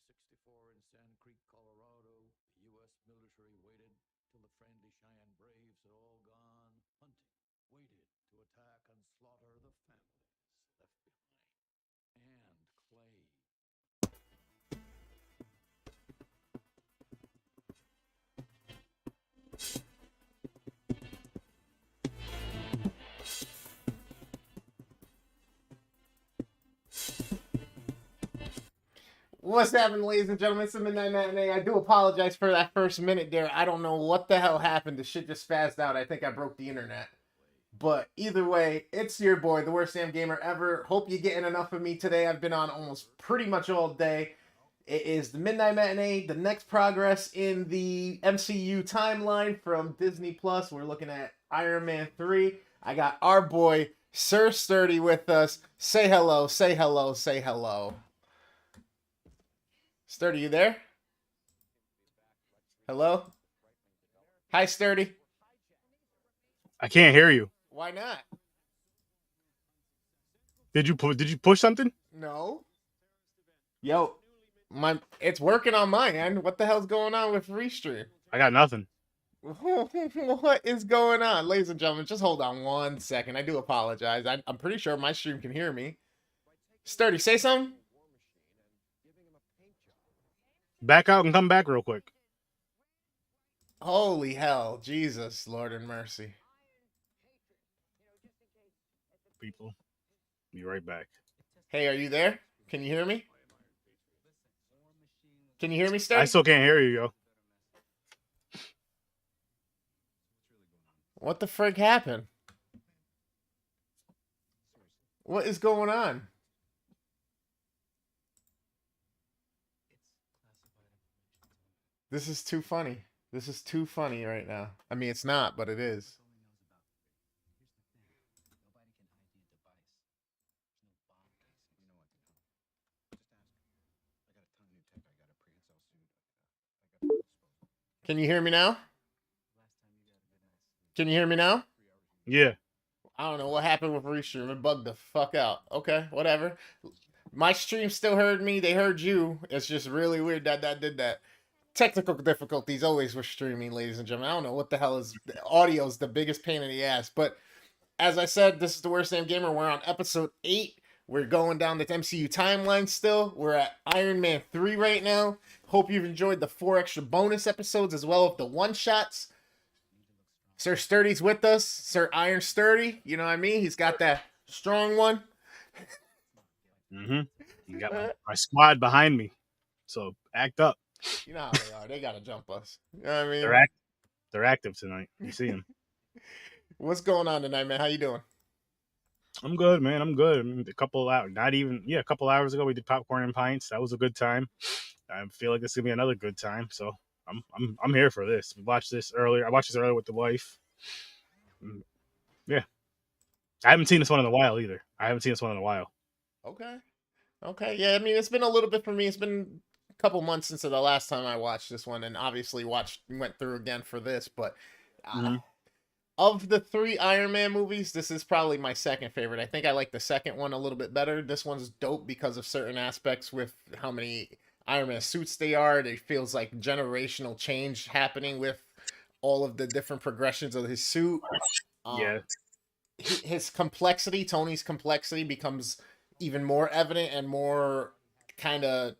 1964 in Sand Creek, Colorado, the U.S. military waited till the friendly Cheyenne Braves had all gone hunting, waited to attack and slaughter the families left behind. And Clay. What's happening, ladies and gentlemen? It's the Midnight Matinee. I do apologize for that first minute there. I don't know what the hell happened. The shit just spazzed out. I think I broke the internet. But either way, it's your boy, the worst damn gamer ever. Hope you're getting enough of me today. I've been on almost pretty much all day. It is the Midnight Matinee, the next progress in the MCU timeline from Disney Plus. We're looking at Iron Man 3. I got our boy, Sir Sturdy, with us. Say hello, say hello, say hello. Sturdy, you there? Hello? Hi, Sturdy. I can't hear you. Why not? Did you push something? No. Yo, it's working on my end. What the hell's going on with Restream? I got nothing. What is going on, ladies and gentlemen? Just hold on 1 second. I do apologize. I'm pretty sure my stream can hear me. Sturdy, say something. Back out and come back real quick. Holy hell, Jesus, Lord and mercy. People, be right back. Hey, are you there? Can you hear me? Can you hear me, Sturdy? I still can't hear you, yo. What the frick happened? What is going on? This is too funny. This is too funny right now. I mean, it's not, but it is. Can you hear me now? Can you hear me now? Yeah. I don't know what happened with Restream. It bugged the fuck out. Okay, whatever. My stream still heard me. They heard you. It's just really weird that that did that. Technical difficulties always with streaming, ladies and gentlemen. I don't know what the hell is audio is the biggest pain in the ass. But as I said, this is the worst damn gamer. We're on episode 8. We're going down the MCU timeline still. We're at Iron Man 3 right now. Hope you've enjoyed the 4 extra bonus episodes as well as the one shots. Sir Sturdy's with us. Sir Iron Sturdy. You know what I mean? He's got that strong one. Mm-hmm. You got my squad behind me. So act up. You know how they are. They gotta jump us. You know what I mean? They're active tonight. You see them. What's going on tonight, man? How you doing? I'm good, man. I'm good. I mean, a couple hours, a couple hours ago we did popcorn and pints. That was a good time. I feel like this is gonna be another good time. So I'm here for this. We watched this earlier. I watched this earlier with the wife. Yeah. I haven't seen this one in a while either. Okay. Okay. Yeah, I mean it's been a little bit for me. It's been a couple months since the last time I watched this one, and obviously went through again for this. But of the 3 Iron Man movies, this is probably my second favorite. I think I like the second one a little bit better. This one's dope because of certain aspects with how many Iron Man suits they are. It feels like generational change happening with all of the different progressions of his suit. Yeah. His complexity, Tony's complexity, becomes even more evident and more kind of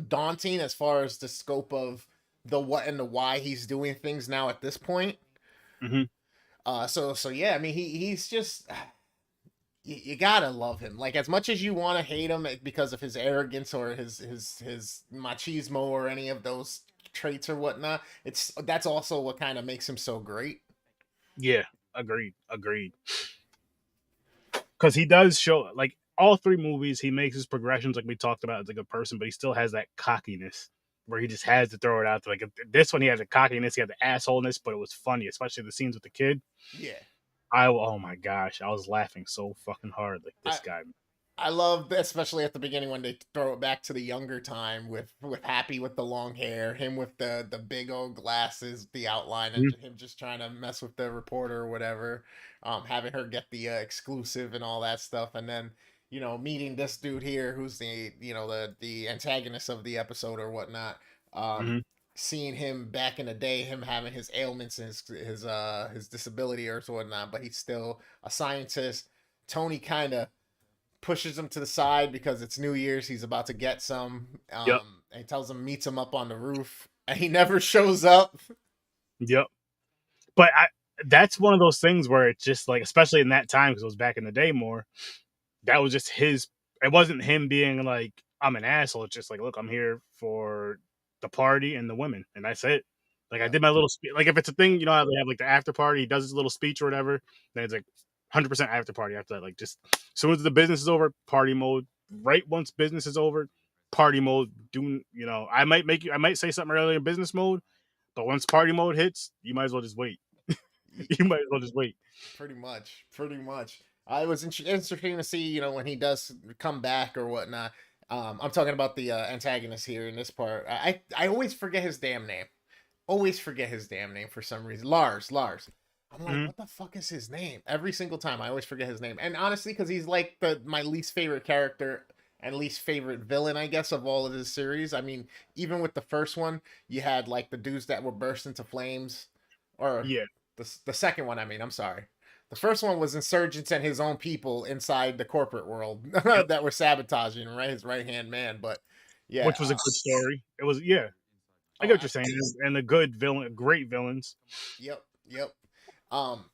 daunting as far as the scope of the what and the why he's doing things now at this point. Mm-hmm. So yeah, I mean he's just you gotta love him. Like as much as you want to hate him because of his arrogance or his machismo or any of those traits or whatnot, that's also what kind of makes him so great. Yeah. Agreed. Because he does show, like, all 3 movies, he makes his progressions like we talked about as a good person, but he still has that cockiness where he just has to throw it out there. Like this one, he had the cockiness, he had the assholeness, but it was funny, especially the scenes with the kid. Yeah. Oh my gosh, I was laughing so fucking hard. Like this guy. I love, especially at the beginning when they throw it back to the younger time with Happy with the long hair, him with the big old glasses, the outline, and him just trying to mess with the reporter or whatever, having her get the exclusive and all that stuff, and then meeting this dude here who's the antagonist of the episode or whatnot. Hmm. Seeing him back in the day, him having his ailments and his disability or whatnot, but he's still a scientist. Tony kind of pushes him to the side because it's New Year's. He's about to get some. Yep. And he tells him meets him up on the roof, and he never shows up. Yep. But that's one of those things where it's just like, especially in that time, because it was back in the day more, that was just his. It wasn't him being like, I'm an asshole. It's just like, look, I'm here for the party and the women, and that's it. Like, I Yeah, did my little like, if it's a thing, how they have like the after party, he does his little speech or whatever, then it's like 100% after party after that. Like, just as soon as the business is over, party mode. Right once business is over, party mode. Doing, I might say something earlier in business mode, but once party mode hits, you might as well just wait. You might as well just wait. pretty much, pretty much. I was interesting to see, when he does come back or whatnot. I'm talking about the antagonist here in this part. I always forget his damn name. Always forget his damn name for some reason. Lars. I'm like, Mhm. what the fuck is his name? Every single time, I always forget his name. And honestly, because he's like my least favorite character and least favorite villain, I guess, of all of this series. I mean, even with the first one, you had like the dudes that were burst into flames, or Yeah. the second one. I mean, I'm sorry. The first one was insurgents and his own people inside the corporate world Yep. that were sabotaging, right? His right hand man. But yeah, Which was a good story. It was, yeah. I oh, get what you're saying. And the good villain, great villains. yep. Um,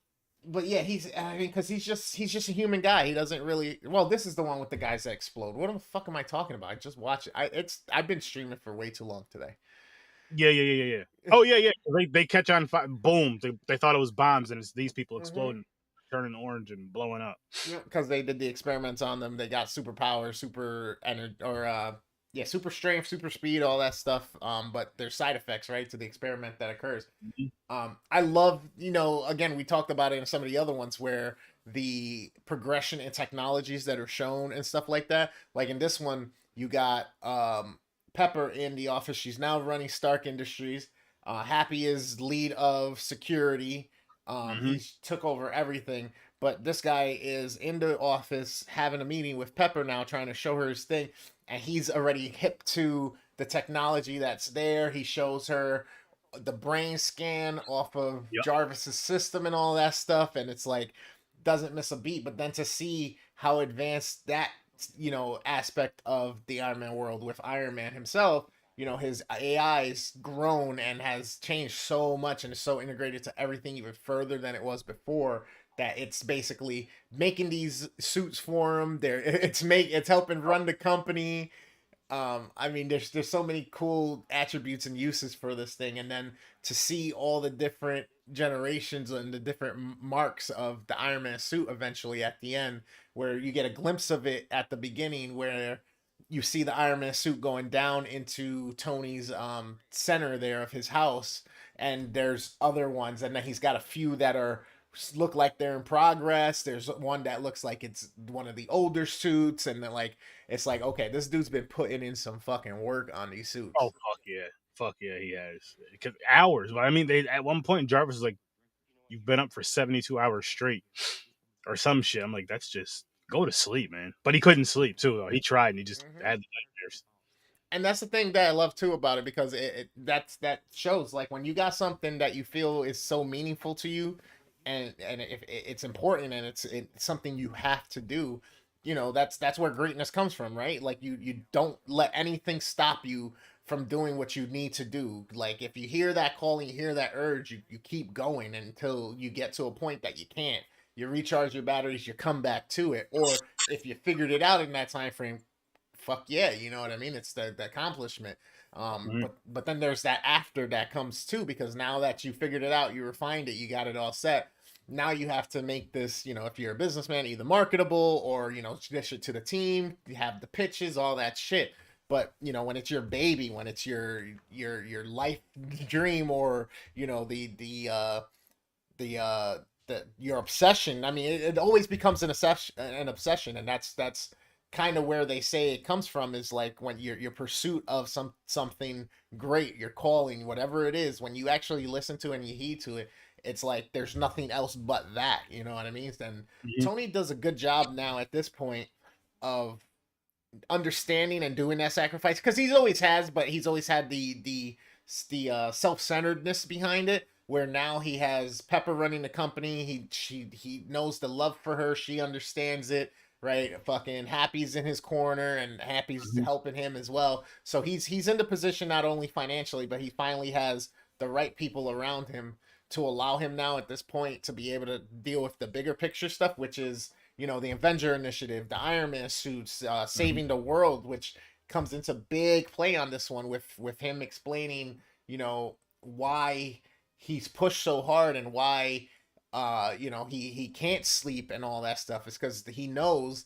but yeah, I mean, because he's just a human guy. He doesn't really. Well, this is the one with the guys that explode. What the fuck am I talking about? I just watch it. I've been streaming for way too long today. Yeah. Oh yeah. They catch on fire. Boom. They thought it was bombs, and it's these people Mm-hmm. exploding, turning orange and blowing up. Yeah, because they did the experiments on them. They got superpower, super energy, or yeah, super strength, super speed, all that stuff. But there's side effects, right, to the experiment that occurs. Mhm. I love, again, we talked about it in some of the other ones where the progression in technologies that are shown and stuff like that. Like in this one, you got Pepper in the office. She's now running Stark Industries. Happy is lead of security. Mhm. He's took over everything. But this guy is in the office having a meeting with Pepper now, trying to show her his thing. And he's already hip to the technology that's there. He shows her the brain scan off of Yep. Jarvis's system and all that stuff, and it's like doesn't miss a beat. But then to see how advanced that aspect of the Iron Man world with Iron Man himself, his AI's grown and has changed so much and is so integrated to everything even further than it was before that it's basically making these suits for him. It's helping run the company. I mean, there's so many cool attributes and uses for this thing, and then to see all the different generations and the different marks of the Iron Man suit eventually at the end, where you get a glimpse of it at the beginning, where you see the Iron Man suit going down into Tony's center there of his house, and there's other ones, and then he's got a few that are look like they're in progress. There's one that looks like it's one of the older suits, and then like it's like, okay, this dude's been putting in some fucking work on these Oh suits. fuck yeah, he has. 'Cause hours. But I mean, they at one point Jarvis was like, "You've been up for 72 hours straight," or some shit. I'm like, that's just go to sleep, man. But he couldn't sleep too. Though he tried, and he just Mm-hmm. had the nightmares. And that's the thing that I love too about it, because that shows like when you got something that you feel is so meaningful to you, and if it's important and it's something you have to do, that's where greatness comes from, right? Like you don't let anything stop you from doing what you need to do. Like if you hear that call and you hear that urge, you keep going until you get to a point that you can't. You recharge your batteries, you come back to it, or if you figured it out in that time frame, fuck yeah, you know what I mean? It's the accomplishment. Mhm. But then there's that after that comes too, because now that you figured it out, you refined it, you got it all set. Now you have to make this, if you're a businessman, either marketable or dish it to the team. You have the pitches, all that shit. But when it's your baby, when it's your life dream, or the your obsession. I mean, it always becomes an obsession, and that's kind of where they say it comes from, is like when your pursuit of something great, your calling, whatever it is, when you actually listen to it and you heed to it, it's like there's nothing else but that. You know what I mean? And Mhm. Tony does a good job now at this point of understanding and doing that sacrifice, because he's always has, but he's always had the self-centeredness behind it, where now he has Pepper running the company. He knows the love for her, she understands it, right? Fucking Happy's in his corner, and Happy's Mhm. helping him as well. So he's in the position not only financially, but he finally has the right people around him to allow him now at this point to be able to deal with the bigger picture stuff, which is, the Avenger Initiative, the Iron Man suits, Mhm. saving the world, which comes into big play on this one with him explaining, why he's pushed so hard, and why he can't sleep and all that stuff. Is because he knows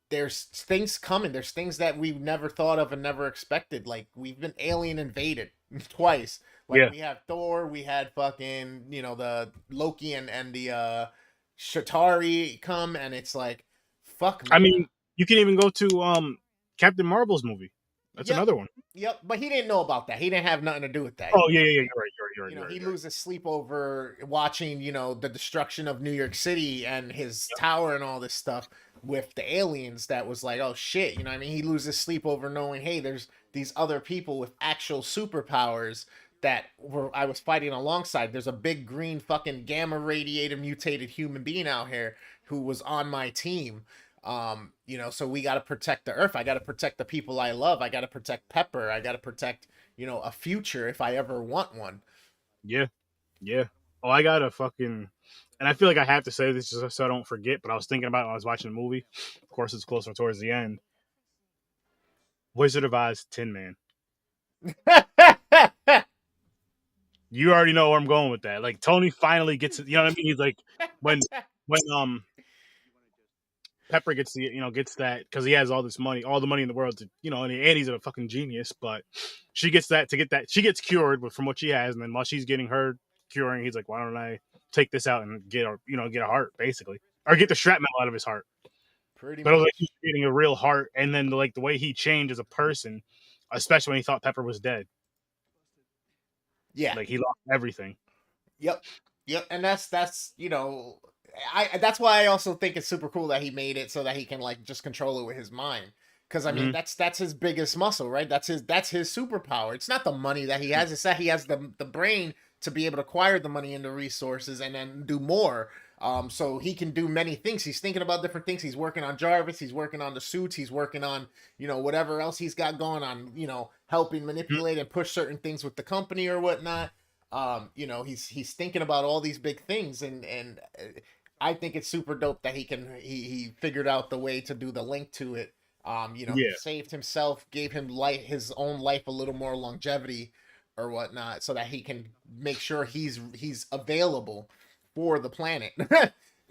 there's things coming. There's things that we've never thought of and never expected. Like, we've been alien invaded twice. Like, Yeah. we had Thor, we had fucking, the Loki and the Shatari come, and it's like, fuck, I man. mean, you can even go to Captain Marvel's movie. That's Yep, another one. yep. But he didn't know about that. He didn't have nothing to do with that. Oh yeah, yeah, yeah. You're right. You're right. You're right. You're right. He You're right. loses sleep over watching, the destruction of New York City and his tower and all this stuff with the aliens. That was like, oh shit, you know what I mean? He loses sleep over knowing, hey, there's these other people with actual superpowers that I was fighting alongside. There's a big green fucking gamma radiated mutated human being out here who was on my team. So we got to protect the earth. I got to protect the people I love. I got to protect Pepper. I got to protect, a future if I ever want one. Yeah, yeah. Oh, I got a fucking, and I feel like I have to say this just so I don't forget. But I was thinking about it when I was watching the movie. Of course, it's closer towards the end. Wizard of Oz, Tin Man. You already know where I'm going with that. Like Tony finally gets it. You know what I mean? He's like when when Pepper gets gets that because he has all this money, all the money in the world to and he's a fucking genius. But she gets that to get that she gets cured from what she has, and then while she's getting her curing, he's like, why don't I take this out and get get a heart basically, or get the shrapnel out of his heart. Pretty But like he's much. getting a real heart, and then like the way he changed as a person, especially when he thought Pepper was dead, Yeah. like he lost everything. Yep. Yep. And that's that's why I also think it's super cool that he made it so that he can like just control it with his mind. Because I mean Hmm. that's his biggest muscle, right? That's his superpower. It's not the money that he has. It's that he has the brain to be able to acquire the money and the resources and then do more. So he can do many things. He's thinking about different things. He's working on Jarvis. He's working on the suits. He's working on whatever else he's got going on. Helping manipulate and push certain things with the company or whatnot. He's thinking about all these big things, and I think it's super dope that he figured out the way to do the link to it. He Yeah, saved himself, gave him his own life a little more longevity or whatnot, so that he can make sure he's available for the planet.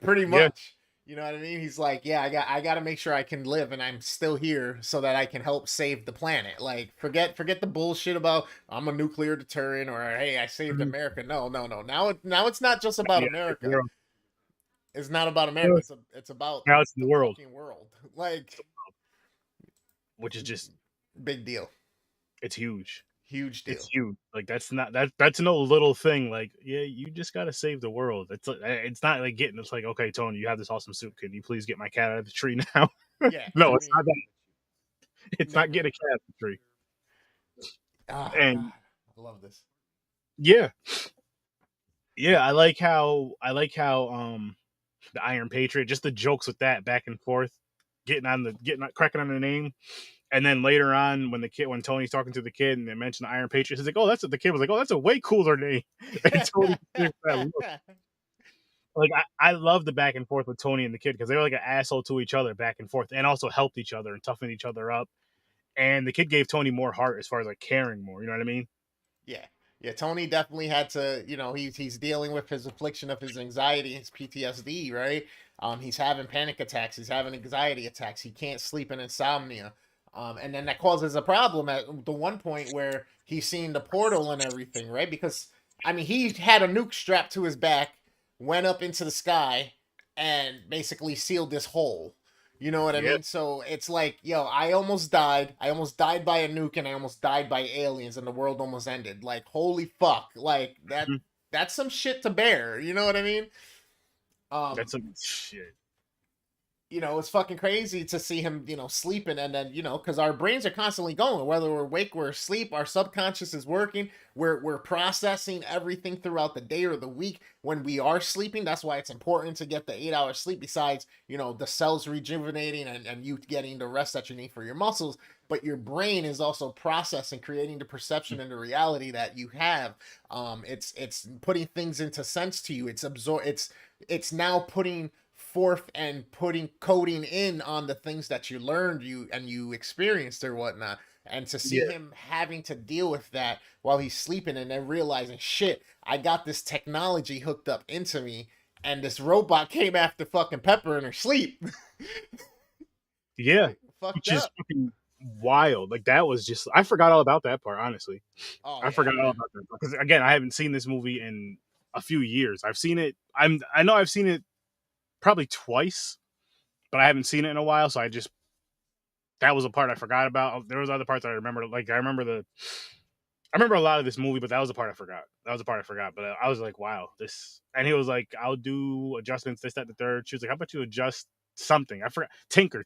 Pretty yeah. much. You know what I mean? He's like, yeah, I got to make sure I can live and I'm still here so that I can help save the planet. Like, forget the bullshit about I'm a nuclear deterrent or hey, I saved Mhm. America. No, no, no. Now it's not just about Yeah, America. yeah. It's not about America. It's about Now it's in the the world, fucking world. Like, which is just big deal. it's huge. Huge It's deal. huge. Like that's no little thing. Like yeah, you just gotta save the world. It's not like getting. It's like okay, Tony, you have this awesome suit. Can you please get my cat out of the tree now? Yeah, No, I it's not mean, that. It's not never. getting a cat out of the tree. Ah, And God, I love this. yeah, yeah, I like how the Iron Patriot, just the jokes with that back and forth, cracking on the name. And then later on, when Tony's talking to the kid and they mention the Iron Patriot, he's like, "Oh, that's what the kid was like. Oh, that's a way cooler name." And Tony gives that look. Like I love the back and forth with Tony and the kid because they were like an asshole to each other back and forth, and also helped each other and toughened each other up. And the kid gave Tony more heart as far as like caring more. You know what I mean? Yeah. Yeah, Tony definitely had to, he's dealing with his affliction of his anxiety, his PTSD, right? He's having panic attacks, he's having anxiety attacks, he can't sleep and insomnia. And then that causes a problem at the one point where he's seeing the portal and everything, right? Because I mean, he had a nuke strapped to his back, went up into the sky, and basically sealed this hole. You know what I Yeah. mean? So it's like, yo, I almost died. I almost died by a nuke and I almost died by aliens and the world almost ended. Like, holy fuck. Like Mhm. that's some shit to bear. You know what I mean? Um That's some shit. it's fucking crazy to see him, sleeping, and then, because our brains are constantly going, whether we're awake, we're asleep, our subconscious is working, we're processing everything throughout the day or the week when we are sleeping. That's why it's important to get the 8 hours sleep, besides, the cells rejuvenating, and you getting the rest that you need for your muscles. But your brain is also processing, creating the perception and the reality that you have. It's putting things into sense to you. It's now putting forth and putting coding in on the things that you learned, you experienced or whatnot. And to see Yeah, him having to deal with that while he's sleeping, and then realizing, shit, I got this technology hooked up into me, and this robot came after fucking Pepper in her sleep. yeah, Like, fucked which is up. fucking wild. Like that was just I forgot all about that part. Honestly, Oh I yeah, forgot all man. about that because again, I haven't seen this movie in a few years. I've seen it. I know I've seen it probably twice, but I haven't seen it in a while. So I just that was a part I forgot about. There was other parts I remember. Like I remember a lot of this movie, but that was the part I forgot. That was the part I forgot. But I was like, wow, this. And he was like, I'll do adjustments, this, that, the third. She was like, how about you adjust something? I forgot. Tinker.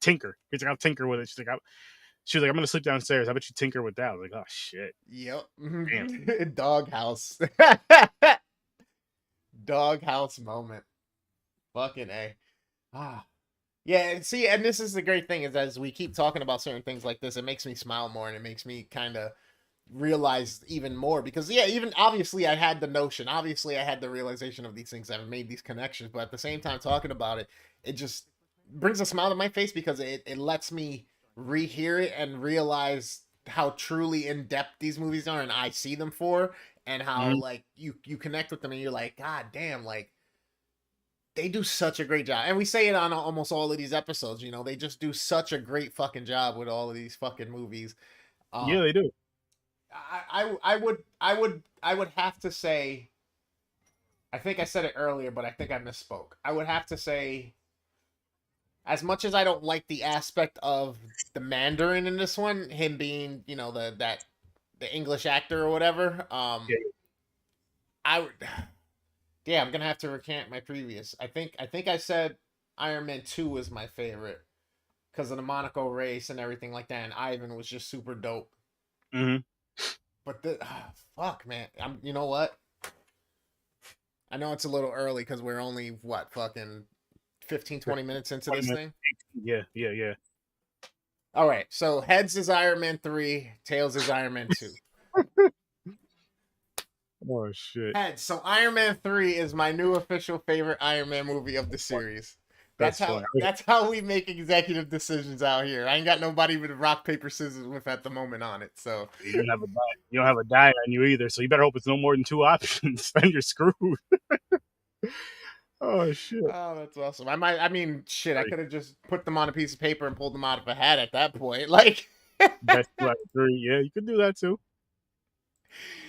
He's like, I'll tinker with it. She was like, I'm gonna sleep downstairs. How about you tinker with that? I was like, oh shit, Yep. damn. Doghouse. Doghouse moment. Fucking A. Ah. Yeah, see, and this is the great thing, is as we keep talking about certain things like this, it makes me smile more, and it makes me kind of realize even more, because yeah, even obviously I had the notion, obviously I had the realization of these things, I've made these connections, but at the same time talking about it, it just brings a smile to my face, because it lets me rehear it and realize how truly in depth these movies are, and I see them for, and how Mhm. like you connect with them, and you're like, god damn, like they do such a great job. And we say it on almost all of these episodes, they just do such a great fucking job with all of these fucking movies. Yeah, Um they do. I would have to say, I think I said it earlier, but I think I misspoke. I would have to say, as much as I don't like the aspect of the Mandarin in this one, him being, the English actor or whatever, Yeah. I would yeah, I'm gonna have to recant my previous. I think I said Iron Man 2 was my favorite because of the Monaco race and everything like that. And Ivan was just super dope. Hmm. But fuck, man, you know what? I know it's a little early because we're only what fucking 15, 20 minutes into 20 this minutes. thing. Yeah, yeah, yeah. All right, so heads is Iron Man 3, tails is Iron Man 2. Oh shit, Heads. So Iron Man 3 is my new official favorite Iron Man movie of the series. That's that's how funny. that's how we make executive decisions out here. I ain't got nobody with rock paper scissors with at the moment on it. So You don't have a die. You don't have a die on you either, so you better hope it's no more than two options. Then you're screwed. Oh shit. oh, that's awesome. I mean, shit, I could have just put them on a piece of paper and pulled them out of a hat at that point. Like Best two out of three. Yeah, you could do that too.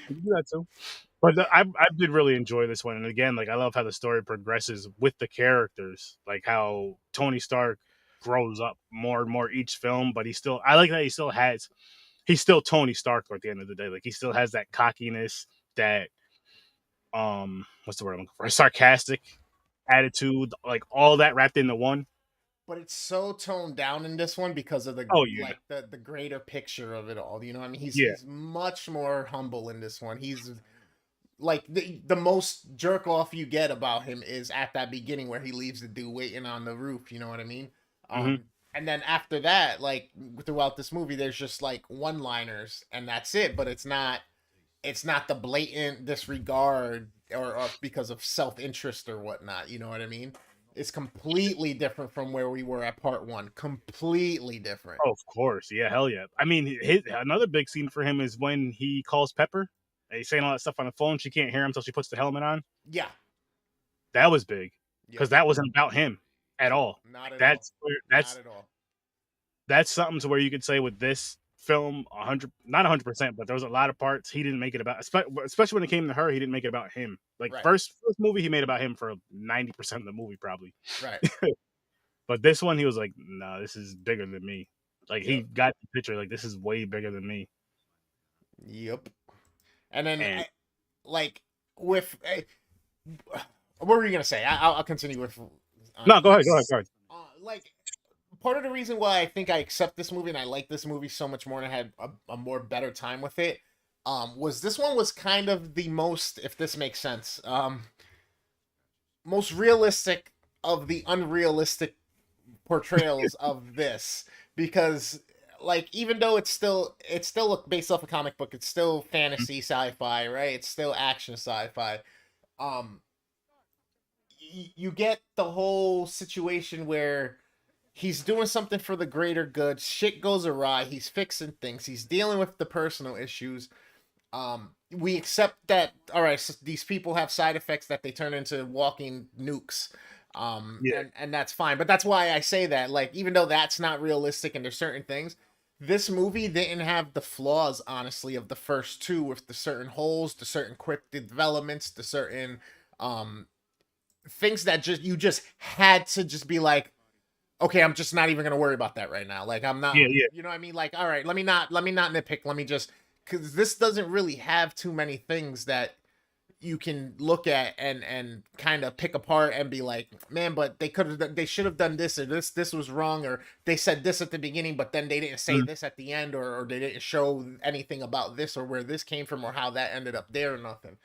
You could do that too. But I did really enjoy this one, and again, like I love how the story progresses with the characters, like how Tony Stark grows up more and more each film. But I like that he's still Tony Stark at the end of the day. Like he still has that cockiness, that what's the word I'm looking for? Sarcastic attitude, like all that wrapped into one. but it's so toned down in this one because of the Oh yeah, like the greater picture of it all. You know what I mean? He's yeah, he's much more humble in this one. He's like the most jerk off you get about him is at that beginning where he leaves the dude waiting on the roof, you know what I mean? hmm And then after that, like throughout this movie, there's just like one liners and that's it, but it's not the blatant disregard or because of self-interest or whatnot, you know what I mean? It's completely different from where we were at part one. Completely different. Oh, of course, yeah, hell yeah. I mean, another big scene for him is when he calls Pepper. And he's saying all that stuff on the phone. She can't hear him until she puts the helmet on. Yeah. That was big because Yep. that wasn't about him at Nope. all. Not Like at all. Not that's at all. that's something to where you could say with this film, 100, not 100%, but there was a lot of parts he didn't make it about. Especially when it came to her, he didn't make it about him. Like Right. first movie, he made about him for 90% of the movie probably, Right. but this one he was like, no, this is bigger than me. Like he Yep. got the picture, like this is way bigger than me. Yep. And then, And like, with what were you gonna say? I'll continue with no, this. go ahead. Like, part of the reason why I think I accept this movie and I like this movie so much more and I had a more better time with it, was this one was kind of the most, if this makes sense, most realistic of the unrealistic portrayals of this, because like even though it's still based off a comic book, it's still fantasy sci-fi, right? It's still action sci-fi. Um, you get the whole situation where he's doing something for the greater good. Shit goes awry. He's fixing things. He's dealing with the personal issues. We accept that. All right, so these people have side effects that they turn into walking nukes. Yeah. And that's fine. But that's why I say that. Like, even though that's not realistic, and there's certain things, this movie didn't have the flaws, honestly, of the first two, with the certain holes, the certain quick developments, the certain um things that just had to just be like, okay, I'm just not even gonna worry about that right now. Like I'm not, Yeah, yeah. you know what I mean? Like, all right, let me not nitpick. Let me just, because this doesn't really have too many things that you can look at and kind of pick apart and be like, man, but they should have done this, or this was wrong, or they said this at the beginning, but then they didn't say Mm, this at the end, or they didn't show anything about this or where this came from or how that ended up there or nothing.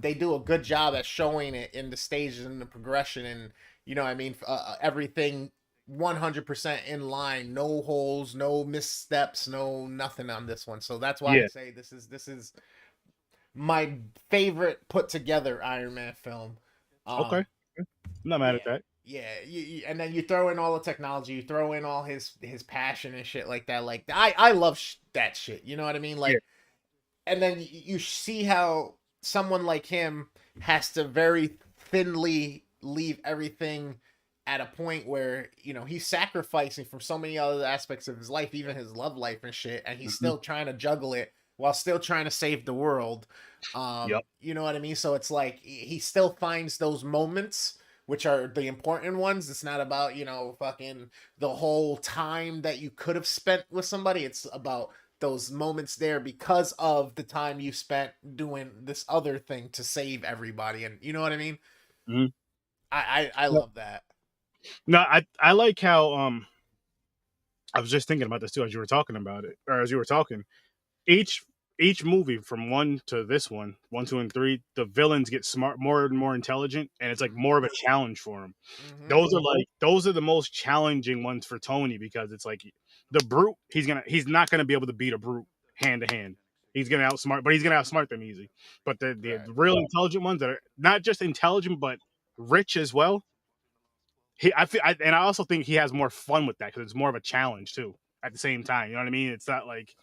They do a good job at showing it in the stages and the progression, and you know what I mean, everything 100% in line, no holes, no missteps, no nothing on this one. So that's why I yeah. say this is my favorite put together Iron Man film. Okay. Um, I'm not mad yeah, at that. yeah, and then you throw in all the technology, you throw in all his passion and shit like that. Like I love that shit. You know what I mean? Yeah. Like, and then you see how someone like him has to very thinly leave everything at a point where he's sacrificing from so many other aspects of his life, even his love life and shit, and he's Hmm. still trying to juggle it while still trying to save the world. Yep. You know what I mean? So it's like he still finds those moments which are the important ones. It's not about fucking the whole time that you could have spent with somebody. It's about those moments there because of the time you spent doing this other thing to save everybody. And you know what I mean? Hmm. I No, love that. no, I like how I was just thinking about this too as you were talking about it, or as you were talking. Each each movie from one to this one, two, and three, the villains get smart, more and more intelligent, and it's like Mm-hmm. more of a challenge for them. Mm-hmm. Those are the most challenging ones for Tony because it's like the brute. He's not gonna be able to beat a brute hand to hand. He's gonna outsmart, but he's gonna outsmart them easy. But the Right. real intelligent ones that are not just intelligent but rich as well. And I also think he has more fun with that because it's more of a challenge too. At the same time, you know what I mean? It's not like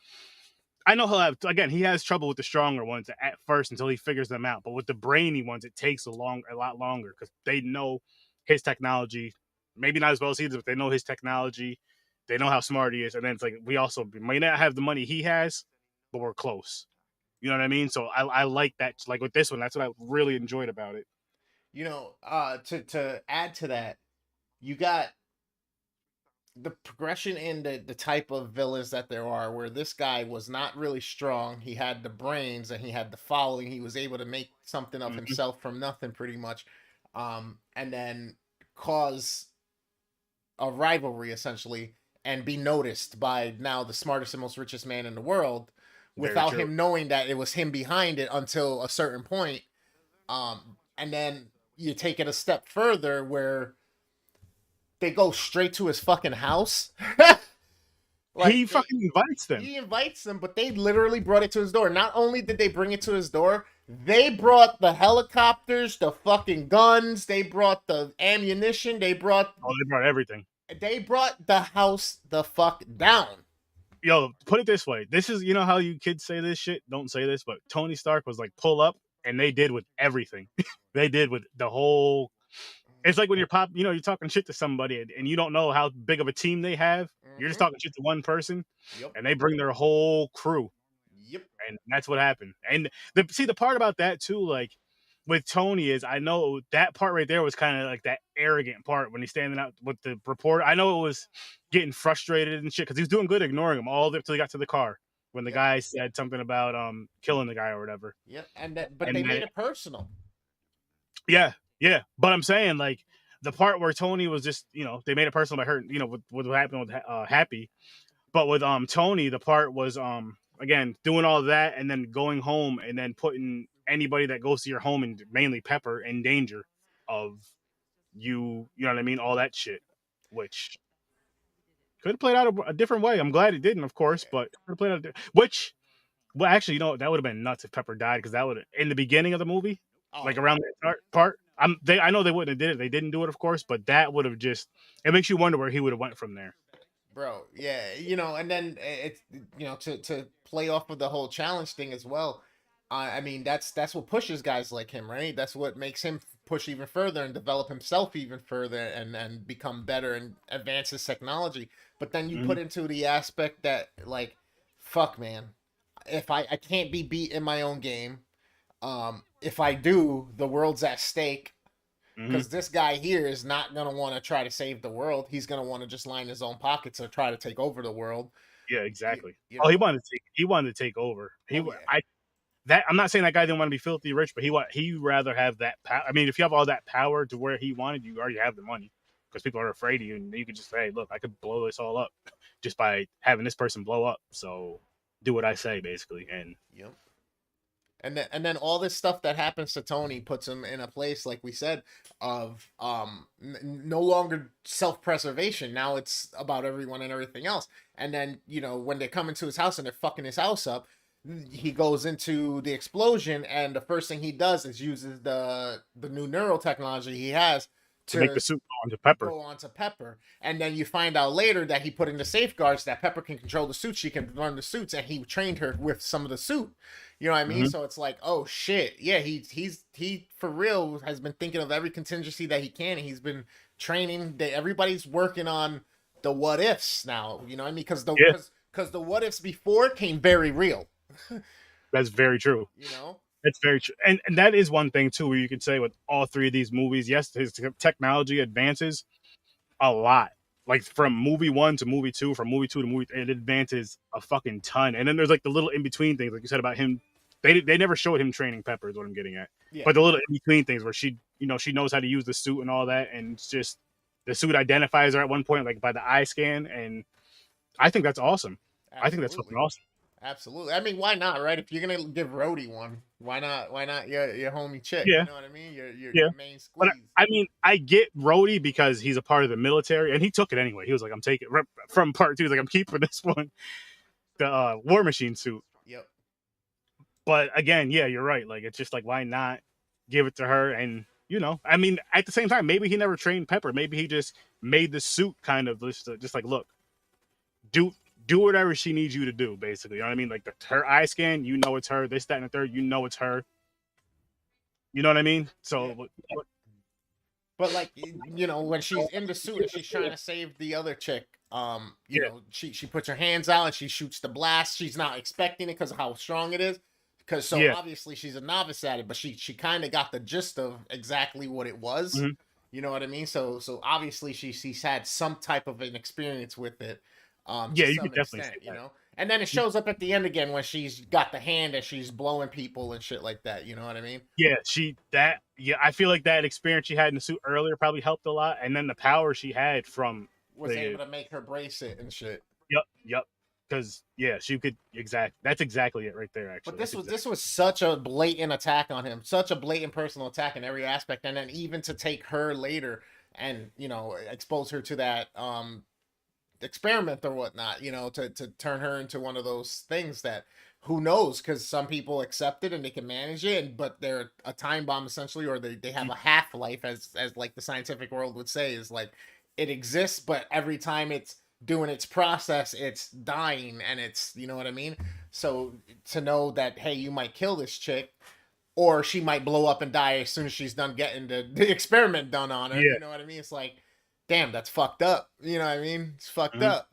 I know he'll have again. He has trouble with the stronger ones at first until he figures them out. But with the brainy ones, it takes a lot longer because they know his technology. Maybe not as well as he does, but they know his technology. They know how smart he is, and then it's like we also may not have the money he has, but we're close. You know what I mean? So I like that. Like with this one, that's what I really enjoyed about it. To add to that, you got the progression in the type of villains that there are, where this guy was not really strong. He had the brains and he had the following. He was able to make something of Hmm. himself from nothing, pretty much, and then cause a rivalry essentially, and be noticed by now the smartest and most richest man in the world, Very without true. him knowing that it was him behind it until a certain point. And then you take it a step further where they go straight to his fucking house. He Like fucking invites them. he invites them, but they literally brought it to his door. Not only did they bring it to his door, they brought the helicopters, the fucking guns, they brought the ammunition, Oh, they brought everything. they brought the house the fuck down. Yo, put it this way. This is how you kids say this shit. Don't say this, but Tony Stark was like pull up, and they did with everything. They did with the whole. It's like when you're talking shit to somebody, and you don't know how big of a team they have. You're just Mm-hmm. talking shit to one person, Yep. and they bring their whole crew, Yep. and that's what happened. And the part about that too, like with Tony, is I know that part right there was kind of like that arrogant part when he's standing out with the reporter. I know it was getting frustrated and shit because he was doing good ignoring him all the way till he got to the car when the Yep. guy said something about killing the guy or whatever. Yep. And that, but And they then made it personal. yeah, yeah. But I'm saying like the part where Tony was just, they made it personal by her, with what happened with Happy. But with Tony, the part was again doing all that and then going home and then putting anybody that goes to your home and mainly Pepper in danger of you know what I mean, all that shit, which could have played out a different way. I'm glad it didn't, of course, but could have played out which, well, actually, that would have been nuts if Pepper died, because that would, in the beginning of the movie, Oh like around that part. I know they wouldn't have did it. They didn't do it, of course, but that would have just. It makes you wonder where he would have went from there. bro, yeah, and then it's to play off of the whole challenge thing as well. I mean, that's what pushes guys like him, right? That's what makes him push even further and develop himself even further and become better and advance his technology. But then you Hmm. put into the aspect that, like, fuck, man, if I can't be beat in my own game, if I do, the world's at stake. Hmm. Because this guy here is not gonna want to try to save the world. He's gonna want to just line his own pockets or try to take over the world. Yeah, You, exactly. you Oh, he know? wanted to take. He wanted to take over. Oh yeah, I'm not saying that guy didn't want to be filthy rich, but he rather have that power. I mean, if you have all that power to where he wanted, you already have the money, because people are afraid of you, and you could just say, "Look, I could blow this all up just by having this person blow up." So do what I say, basically. And yep. And then all this stuff that happens to Tony puts him in a place, like we said, of no longer self-preservation. Now it's about everyone and everything else. And then when they come into his house and they're fucking his house up, he goes into the explosion, and the first thing he does is uses the new neural technology he has to make the to suit go on to Pepper. go on to Pepper. And then you find out later that he put in the safeguards that Pepper can control the suit, she can run the suits, and he trained her with some of the suit. You know what I mean? Hmm. So it's like, oh shit, yeah, he for real has been thinking of every contingency that he can, and he's been training. Everybody's working on the what ifs now. You know what I mean? Because Yeah, the what ifs before came very real. that's very true. You know? That's very true, and that is one thing too, where you could say with all three of these movies, yes, his technology advances a lot. Like from movie one to movie two, from movie two to movie, it advances a fucking ton. And then there's like the little in between things, like you said about him. They never showed him training Pepper, is what I'm getting at. Yeah. But the little in between things where she knows how to use the suit and all that, and it's just the suit identifies her at one point, like by the eye scan, and I think that's awesome. I think that's fucking Absolutely. awesome. Absolutely. I mean, why not, right? If you're gonna give Rhodey one, why not? Why not your homie chick? You Yeah, know what I mean? yeah. Your main But squeeze. I mean, I get Rhodey because he's a part of the military, and he took it anyway. He was like, "I'm taking from part two." He's like, "I'm keeping this one, the War Machine suit." Yep. But again, yeah, you're right. Like, it's just like, why not give it to her? And I mean, at the same time, maybe he never trained Pepper. Maybe he just made the suit kind of just like, look, do whatever she needs you to do, basically. You know what I mean? Like her eye scan, it's her. This, that, and the third, it's her. You know what I mean? Yeah. So, But like when she's in the suit and she's trying to save the other chick, yeah, she puts her hands out and she shoots the blast. She's not expecting it because of how strong it is. Because so yeah, obviously she's a novice at it, but she kind of got the gist of exactly what it was. mhm. You know what I mean? So obviously she's had some type of an experience with it, to Yeah, you could some definitely extent, see that. And then it shows up at the end again when she's got the hand and she's blowing people and shit like that. You know what I mean? Yeah, I feel like that experience she had in the suit earlier probably helped a lot, and then the power she had from Was able the to make her brace it and shit. yep, because yeah, she could that's exactly it right there. But Actually, this that's was exactly. this was such a blatant attack on him, such a blatant personal attack in every aspect, and then even to take her later and expose her to that experiment or whatnot, to turn her into one of those things that who knows, because some people accept it and they can manage it, but they're a time bomb essentially, or they have a half-life, as like the scientific world would say, is like it exists, but every time it's doing its process it's dying, and it's, you know what I mean. So to know that, hey, you might kill this chick, or she might blow up and die as soon as she's done getting the experiment done on her. Yeah. You know what I mean? It's like, damn, that's fucked up. You know what I mean? It's fucked Mhm. up.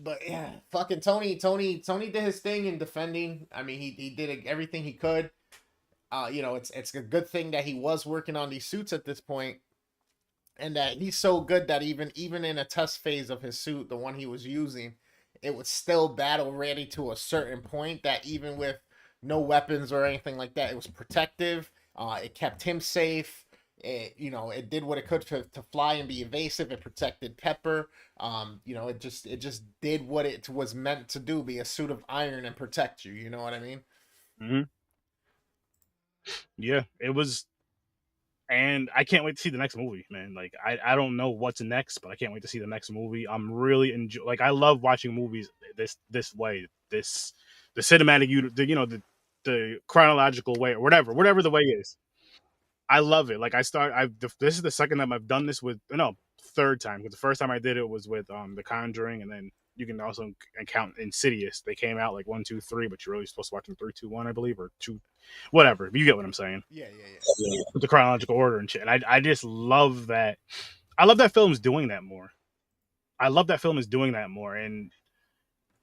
But yeah, fucking Tony did his thing in defending. I mean, he did everything he could. It's a good thing that he was working on these suits at this point, and that he's so good that even in a test phase of his suit, the one he was using, it was still battle ready to a certain point. That even with no weapons or anything like that, it was protective. It kept him safe. It did what it could to fly and be evasive. It protected Pepper. It just did what it was meant to do: be a suit of iron and protect you. You know what I mean? Hmm. Yeah, it was, and I can't wait to see the next movie, man. Like I don't know what's next, but I can't wait to see the next movie. I'm really enjoy like I love watching movies this way. The cinematic the chronological way or whatever the way is. I love it. Like this is the second time I've done this with no third time because the first time I did it was with The Conjuring, and then you can also count Insidious. They came out like 1, 2, 3, but you're really supposed to watch them 3, 2, 1, I believe, or two, whatever. You get what I'm saying? Yeah, yeah, yeah. With the chronological order and shit. And I just love that. I love that film's doing that more. I love that film is doing that more. And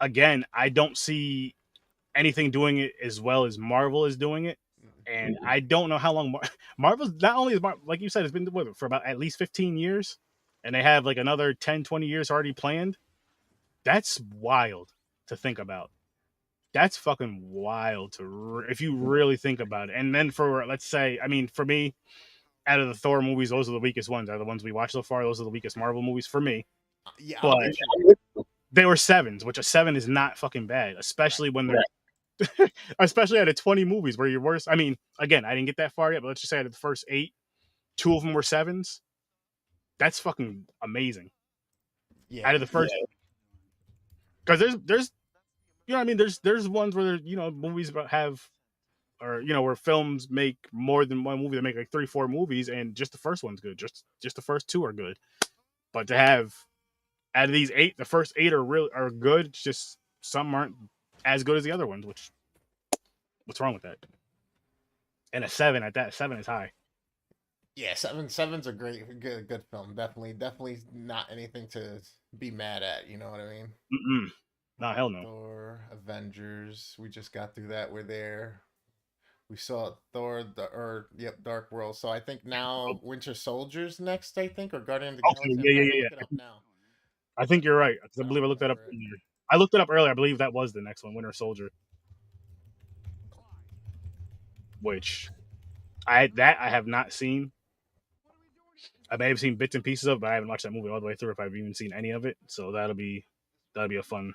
again, I don't see anything doing it as well as Marvel is doing it. And I don't know how long Marvel's not only is like you said, it's been for about at least 15 years, and they have like another 10, 20 years already planned. That's wild to think about. That's fucking wild if you really think about it. And then for let's say, I mean, for me, out of the Thor movies, those are the weakest ones. Are the ones we watched so far. Those are the weakest Marvel movies for me. Yeah, But I'm with you. they were sevens, which a seven is not fucking bad, Right. especially when they're especially out of 20 movies where you're worse. I mean, again, I didn't get that far yet, but let's just say out of the first eight, two of them were sevens. That's fucking amazing. Yeah, Out of the first, because there's you know what I mean. There's ones where movies about have or where films make more than one movie. They make like 3, 4 movies, and just the first one's good. Just the first two are good. But to have out of these eight, the first eight are good. It's just some aren't as good as the other ones. Which what's wrong with that? And a seven at that, seven is high. yeah. Seven's a great, good film. Definitely not anything to be mad at. You know what I mean? Mm-mm. Nah, hell no. Thor, Avengers. We just got through that. We're there. We saw Thor, Dark World. So I think now Winter Soldier's next. I think, or Guardian of the Okay, Galaxy. I'm yeah, trying yeah, to yeah, look it up yeah. now. I think you're right because I I believe I don't looked that up remember it. earlier. I looked it up earlier. I believe that was the next one, Winter Soldier, which I have not seen. I may have seen bits and pieces of, but I haven't watched that movie all the way through. If I've even seen any of it, so that'll be a fun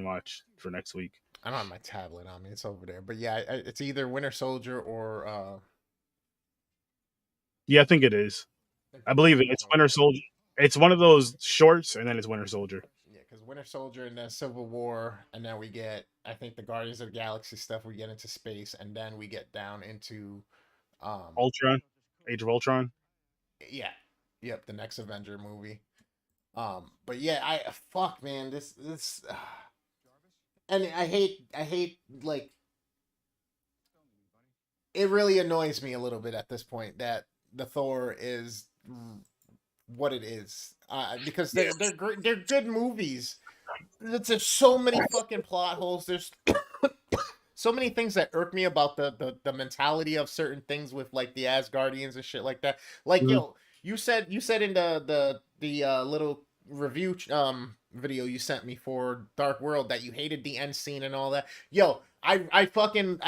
watch for next week. I don't have my tablet on me. It's over there. But yeah, it's either Winter Soldier or Yeah, I think it is. I I think it's believe it. Winter It's Winter Soldier. Soldier. It's one of those shorts, and then it's Winter Soldier. Yeah, because Winter Soldier and then Civil War, and then we get I think the Guardians of the Galaxy stuff. We get into space, and then we get down into um Ultron, Age of Ultron. yeah, yep, the next Avenger movie. But yeah, I fuck man, this and I hate like it really annoys me a little bit at this point that the Thor is what it is because they're good movies. There's so many fucking plot holes. There's so many things that irk me about the mentality of certain things with like the Asgardians and shit like that. Like Mhm. yo, you said in the little review video you sent me for Dark World that you hated the end scene and all that. Yo, I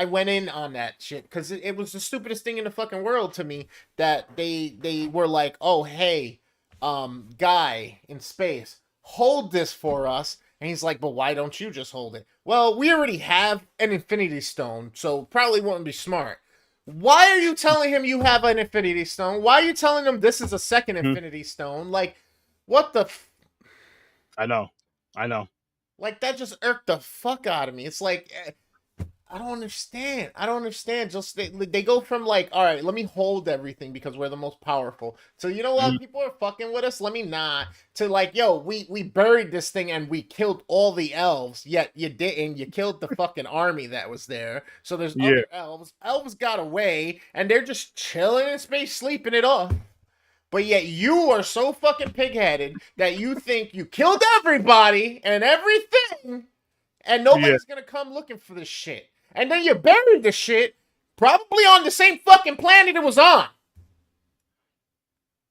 went in on that shit because it was the stupidest thing in the fucking world to me that they were like, oh hey, guy in space, hold this for us. And he's like, but why don't you just hold it? Well, we already have an Infinity Stone, so probably wouldn't be smart. Why are you telling him you have an Infinity Stone? Why are you telling him this is a second Mhm. Infinity Stone? Like, what the? I know, I know. Like, that just irked the fuck out of me. It's like, I don't understand. I don't understand. Just they go from like, all right, let me hold everything because we're the most powerful. So you know Mhm. what? People are fucking with us. Let me not. To like, yo, we buried this thing and we killed all the elves. Yet you didn't. You killed the fucking army that was there. So there's Yeah, other elves. Elves got away and they're just chilling in space, sleeping it off. But yet you are so fucking pigheaded that you think you killed everybody and everything and yeah. nobody's gonna come looking for this shit. And then you buried the shit probably on the same fucking planet it was on.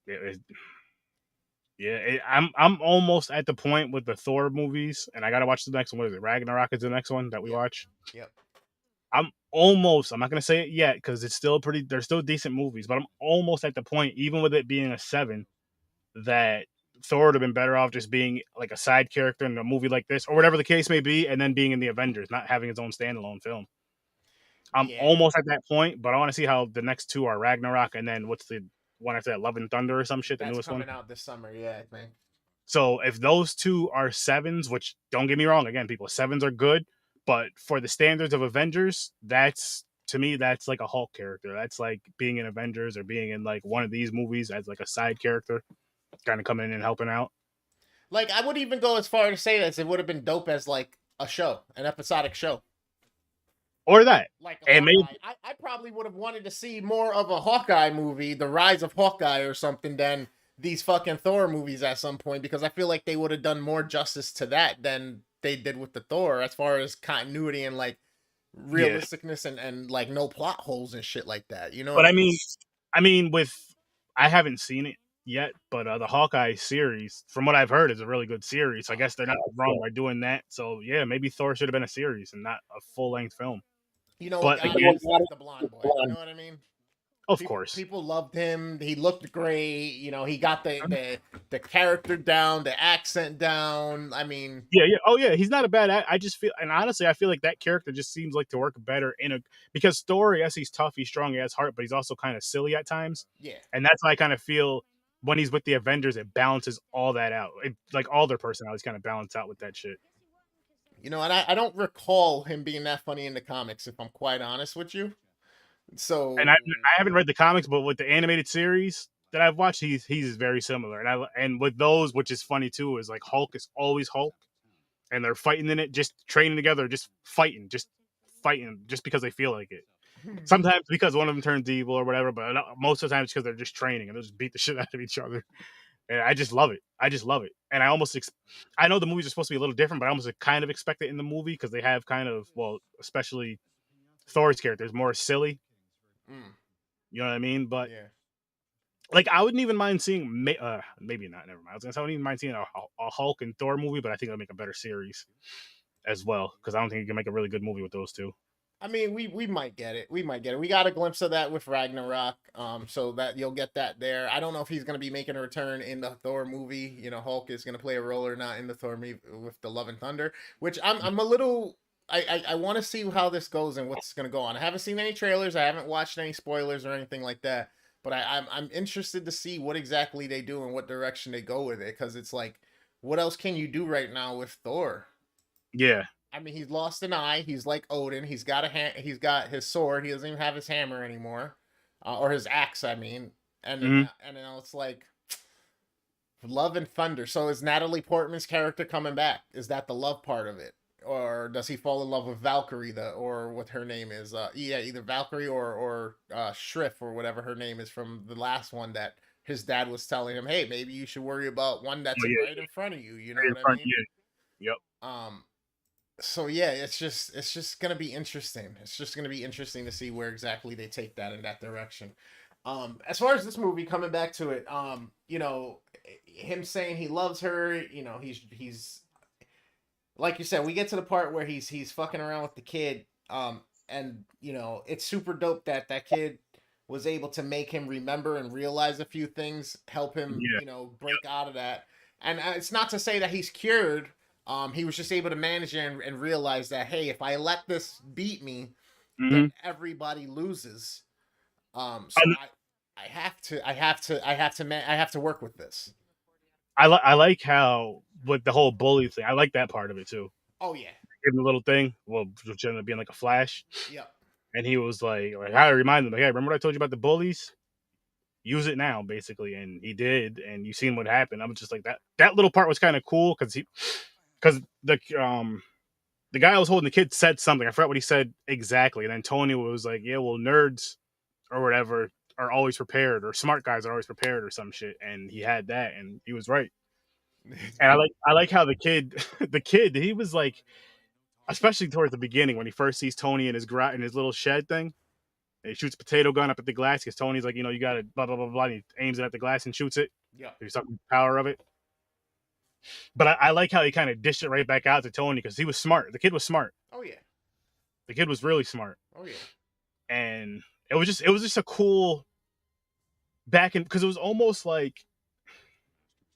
It, Yeah, I'm almost at the point with the Thor movies, and I gotta watch the next one. What is it? Ragnarok is the next one that we Yep. watch. Yep. I'm almost. I'm not gonna say it yet because it's still pretty. They're still decent movies, but I'm almost at the point, even with it being a 7, that Thor would have been better off just being like a side character in a movie like this, or whatever the case may be, and then being in the Avengers, not having his own standalone film. I'm Yeah, almost at that point, but I want to see how the next two are Ragnarok, and then what's the one after that, Love and Thunder or some shit, the that's newest one. coming out this summer. Yeah, I think. So if those two are 7s, which don't get me wrong, again, people 7s are good, but for the standards of Avengers, that's to me that's like a Hulk character. That's like being in Avengers or being in like one of these movies as like a side character, kind of coming in and helping out. Like, I would even go as far to say that it would have been dope as like a show, an episodic show. Or that. Like And maybe Hawkeye. I probably would have wanted to see more of a Hawkeye movie, the rise of Hawkeye or something, than these fucking Thor movies at some point, because I feel like they would have done more justice to that than they did with the Thor as far as continuity and like yeah. realisticness and like no plot holes and shit like that. You know But what I mean? I mean with I haven't seen it yet, but the Hawkeye series, from what I've heard, is a really good series. So I Oh, guess they're not wrong by doing that. So yeah, maybe Thor should have been a series and not a full length film. you know what But got him again, is the blonde boy. You know what I mean? of People course. people loved him. He looked great. You know, he got the character down, the accent down. I mean, Yeah, yeah. Oh, yeah. He's not a bad. I just feel, and honestly, I feel like that character just seems like to work better in a because Thor. Yes, he's tough, he's strong, he has heart, but he's also kind of silly at times, yeah. and that's why I kind of feel when he's with the Avengers, it balances all that out. Like all their personalities kind of balance out with that shit. You know, and I don't recall him being that funny in the comics, if I'm quite honest with you. And So I haven't read the comics, but with the animated series that I've watched, he's very similar. And with those, which is funny too, is like Hulk is always Hulk, and they're fighting in it, just training together, just fighting, just because they feel like it. Sometimes because one of them turns evil or whatever, but most of the time it's because they're just training and they'll just beat the shit out of each other. And I just love it. I just love it. And I know the movies are supposed to be a little different, but I almost kind of expect it in the movie because they have kind of, well, especially Thor's character is more silly. mm, You know what I mean? But yeah. like, I wouldn't even mind seeing, maybe not. Never mind. I was gonna say I wouldn't even mind seeing a Hulk and Thor movie, but I think it'll make a better series as well because I don't think you can make a really good movie with those two. I mean, we might get it. We might get it. We got a glimpse of that with Ragnarok. So that you'll get that there. I don't know if he's gonna be making a return in the Thor movie. You know, Hulk is gonna play a role or not in the Thor movie with the Love and Thunder, which I'm a little. I want to see how this goes and what's gonna go on. I haven't seen any trailers. I haven't watched any spoilers or anything like that. But I'm interested to see what exactly they do and what direction they go with it, because it's like, what else can you do right now with Thor? Yeah. I mean, he's lost an eye. He's like Odin. He's got he's got his sword. He doesn't even have his hammer anymore, or his axe. I mean, Hmm. and now it's like Love and Thunder. So is Natalie Portman's character coming back? Is that the love part of it, or does he fall in love with Valkyrie, or what her name is? Yeah, either Valkyrie or Shrift or whatever her name is from the last one that his dad was telling him, hey, maybe you should worry about one Oh that's right yeah. in front of you. You know Right in what I front. mean? Yeah. Yep. Um, so yeah, it's just gonna be interesting. It's just gonna be interesting to see where exactly they take that in that direction. As far as this movie, coming back to it, you know, him saying he loves her, you know, he's like you said, we get to the part where he's fucking around with the kid, and you know, it's super dope that that kid was able to make him remember and realize a few things, help him, Yeah. you know, break out of that. And it's not to say that he's cured. He was just able to manage it and realize that, hey, if I let this beat me, Hmm. then everybody loses. So I have to work with this. I like how with the whole bully thing. I like that part of it too. Oh yeah, Give him a little thing, well, which ended up being like a flash, yep. and he was like, "How to remind them? Like, hey, remember what I told you about the bullies? Use it now, basically." And he did, and you seen what happened. I'm just like that. That little part was kind of cool because the guy I was holding the kid said something. I forgot what he said exactly, and then Tony was like, "Yeah, well, nerds or whatever are always prepared, or smart guys are always prepared, or some shit." And he had that, and he was right. And I like how the kid the kid he was like, especially towards the beginning when he first sees Tony in in his little shed thing. And he shoots a potato gun up at the glass because Tony's like, you got to blah blah blah blah. And he aims it at the glass and shoots it. Yep. He's talking the power of it. But I like how he kind of dished it right back out to Tony because he was smart. The kid was smart. Oh yeah. The kid was really smart, Oh yeah. and it was just a cool back in because it was almost like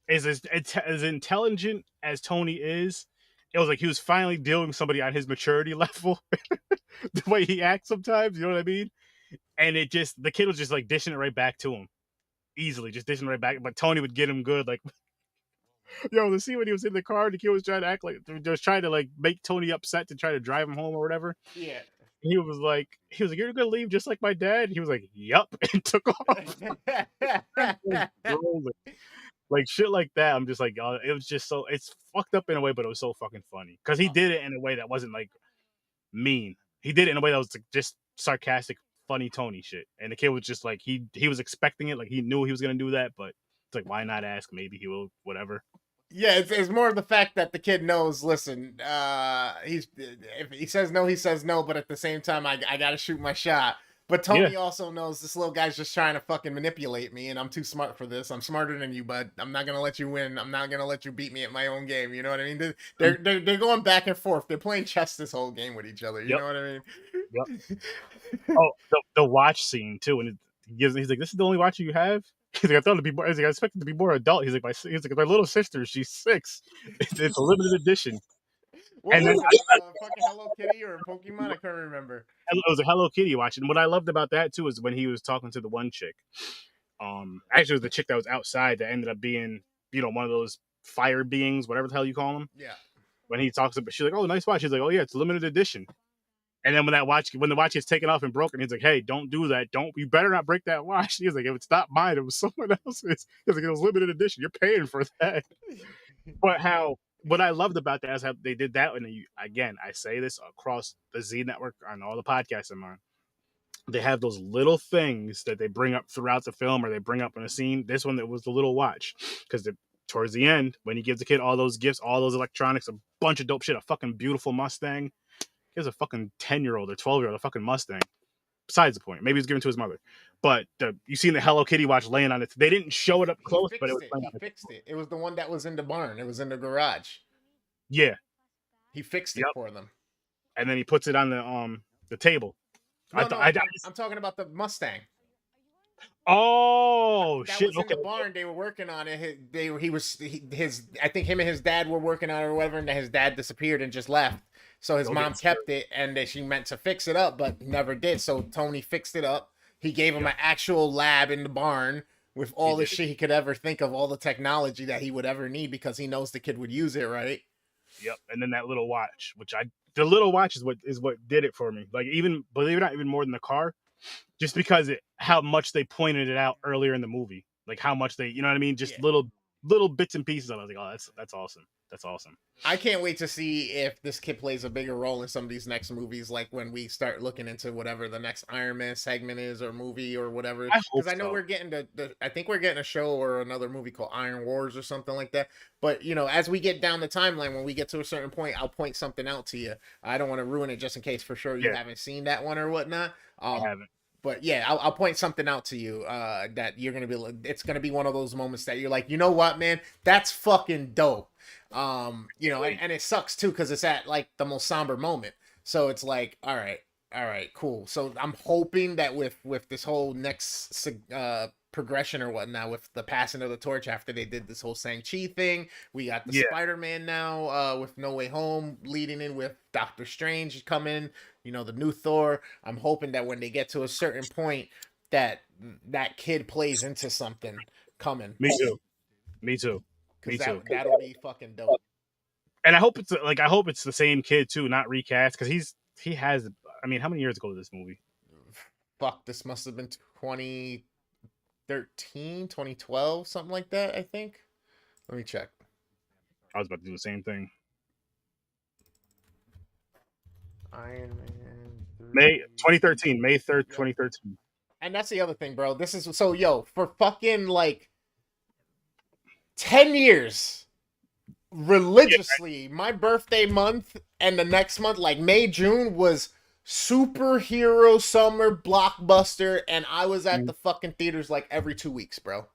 as intelligent as Tony is. It was like he was finally dealing with somebody on his maturity level, the way he acts sometimes. You know what I mean? And the kid was just like dishing it right back to him easily, just dishing it right back. But Tony would get him good, like yo, the scene when he was in the car, the kid was trying to act like just trying to like make Tony upset to try to drive him home or whatever. Yeah. He was like, "You're gonna leave just like my dad." He was like, "Yup," and took off. Like shit like that. I'm just like, oh, it was just so it's fucked up in a way, but it was so fucking funny because he did it in a way that wasn't like mean. He did it in a way that was like, just sarcastic, funny Tony shit. And the kid was just like he was expecting it, like he knew he was gonna do that, but it's like why not ask? Maybe he will, whatever. Yeah, it's more of the fact that the kid knows. Listen, he's if he says no, he says no. But at the same time, I gotta shoot my shot. But Yeah. Tony also knows this little guy's just trying to fucking manipulate me, and I'm too smart for this. I'm smarter than you, bud. I'm not gonna let you win. I'm not gonna let you beat me at my own game. You know what I mean? They're going back and forth. They're playing chess this whole game with each other. You Yep. know what I mean? Yep. Oh, the watch scene too, and he's like, "This is the only watch you have." He's like, "I thought it'd be more." He's like, "I expected to be more adult." My little sister, she's 6. It's a limited edition." What And then was it? Fucking Hello Kitty or Pokemon? I can't remember. it was a Hello Kitty watch, and what I loved about that too is when he was talking to the one chick. Actually, it was the chick that was outside that ended up being, one of those fire beings, whatever the hell you call them. Yeah. When he talks about, she's like, "Oh, nice watch." He's like, "Oh yeah, it's a limited edition." And then when the watch gets taken off and broken, he's like, "Hey, don't do that. You better not break that watch." He's like, "If it's not mine, it was someone else's." He's like, "It was limited edition. You're paying for that." But what I loved about that is how they did that. And again, I say this across the Z Network on all the podcasts I'm on. They have those little things that they bring up throughout the film, or they bring up in a scene. This one, that was the little watch, because towards the end, when he gives the kid all those gifts, all those electronics, a bunch of dope shit, a fucking beautiful Mustang. He has a fucking 10-year-old or 12-year-old, a fucking Mustang. Besides the point, maybe he was given to his mother. But you seen the Hello Kitty watch laying on it. They didn't show it up close, but it was laying He on it. fixed it. It was the one that was in the barn. It was in the garage. Yeah. He fixed it Yep. for them. And then he puts it on the table. No, I'm talking about the Mustang. Oh that shit! was in the barn. They were working on it. I think him and his dad were working on it or whatever, and his dad disappeared and just left. So his mom kept it, and she meant to fix it up, but never did. So Tony fixed it up. He gave him an actual lab in the barn with all the shit he could ever think of, all the technology that he would ever need, because he knows the kid would use it, right? Yep. And then that little watch, the little watch is what did it for me. Like, even, believe it or not, even more than the car, just because how much they pointed it out earlier in the movie, like how much they, you know what I mean, just little bits and pieces. I was like, oh, that's awesome. That's awesome. I can't wait to see if this kid plays a bigger role in some of these next movies, like when we start looking into whatever the next Iron Man segment is, or movie, or whatever. Because I know we're getting I think we're getting a show or another movie called Iron Wars or something like that. But, as we get down the timeline, when we get to a certain point, I'll point something out to you. I don't want to ruin it, just in case for sure you haven't seen that one or whatnot. I haven't. But yeah, I'll point something out to you that you're gonna be. It's gonna be one of those moments that you're like, you know what, man, that's fucking dope. And it sucks too, because it's at like the most somber moment. So it's like, all right, cool. So I'm hoping that with this whole next progression or whatnot, with the passing of the torch after they did this whole Shang-Chi thing, we got the Spider-Man now with No Way Home leading in with Doctor Strange coming. The new Thor. I'm hoping that when they get to a certain point, that kid plays into something coming. Me too. Because that'll be fucking dope. And I hope it's the same kid too, not recast, because he has. I mean, how many years ago was this movie? Fuck, this must have been 2013, 2012, something like that, I think. Let me check. I was about to do the same thing. Iron Man 3. May 2013, May 3rd, 2013. And that's the other thing, bro. This is so for fucking like 10 years religiously, my birthday month and the next month, like May, June, was superhero summer blockbuster, and I was at the fucking theaters like every 2 weeks, bro.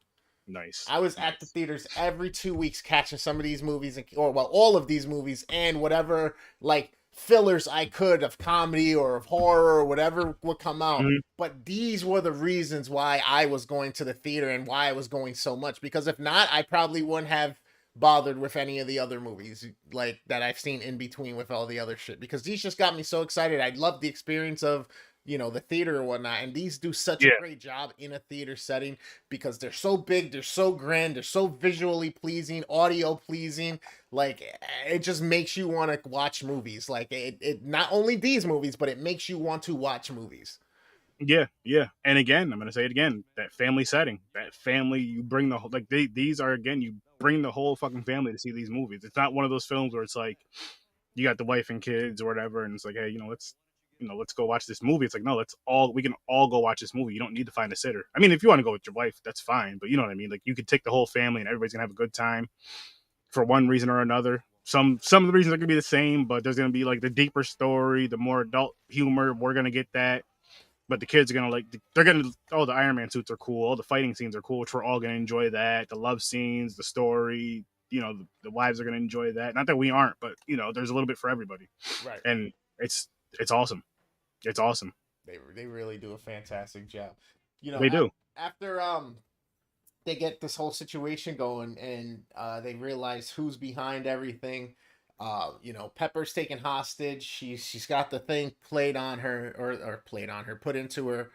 Nice. I was at the theaters every 2 weeks catching some of these movies, or all of these movies, and whatever like fillers I could of comedy or of horror or whatever would come out. Mhm. But these were the reasons why I was going to the theater and why I was going so much. Because if not, I probably wouldn't have bothered with any of the other movies like that I've seen in between with all the other shit. Because these just got me so excited. I love the experience of the theater or whatnot. And these do such a Yeah, great job in a theater setting because they're so big, they're so grand, they're so visually pleasing, audio pleasing. Like it just makes you want to watch movies. Like it not only these movies, but it makes you want to watch movies. yeah, yeah. And again, I'm gonna say it again. That family setting, that family, you bring the whole like these are again, you bring the whole fucking family to see these movies. It's not one of those films where it's like you got the wife and kids or whatever, and it's like, hey, let's go watch this movie. It's like, no, we can all go watch this movie. You don't need to find a sitter. I mean, if you want to go with your wife, that's fine. But you know what I mean. Like you could take the whole family and everybody's gonna have a good time for one reason or another. Some of the reasons are gonna be the same, but there's gonna be like the deeper story, the more adult humor. We're gonna get that, but the kids are gonna like. They're gonna. Oh, the Iron Man suits are cool. All the fighting scenes are cool, which we're all gonna enjoy that. The love scenes, the story. The wives are gonna enjoy that. Not that we aren't, but there's a little bit for everybody, Right. and it's awesome. It's awesome. They really do a fantastic job. They do. After they get this whole situation going and they realize who's behind everything. Pepper's taken hostage. She's got the thing played on her or played on her, put into her.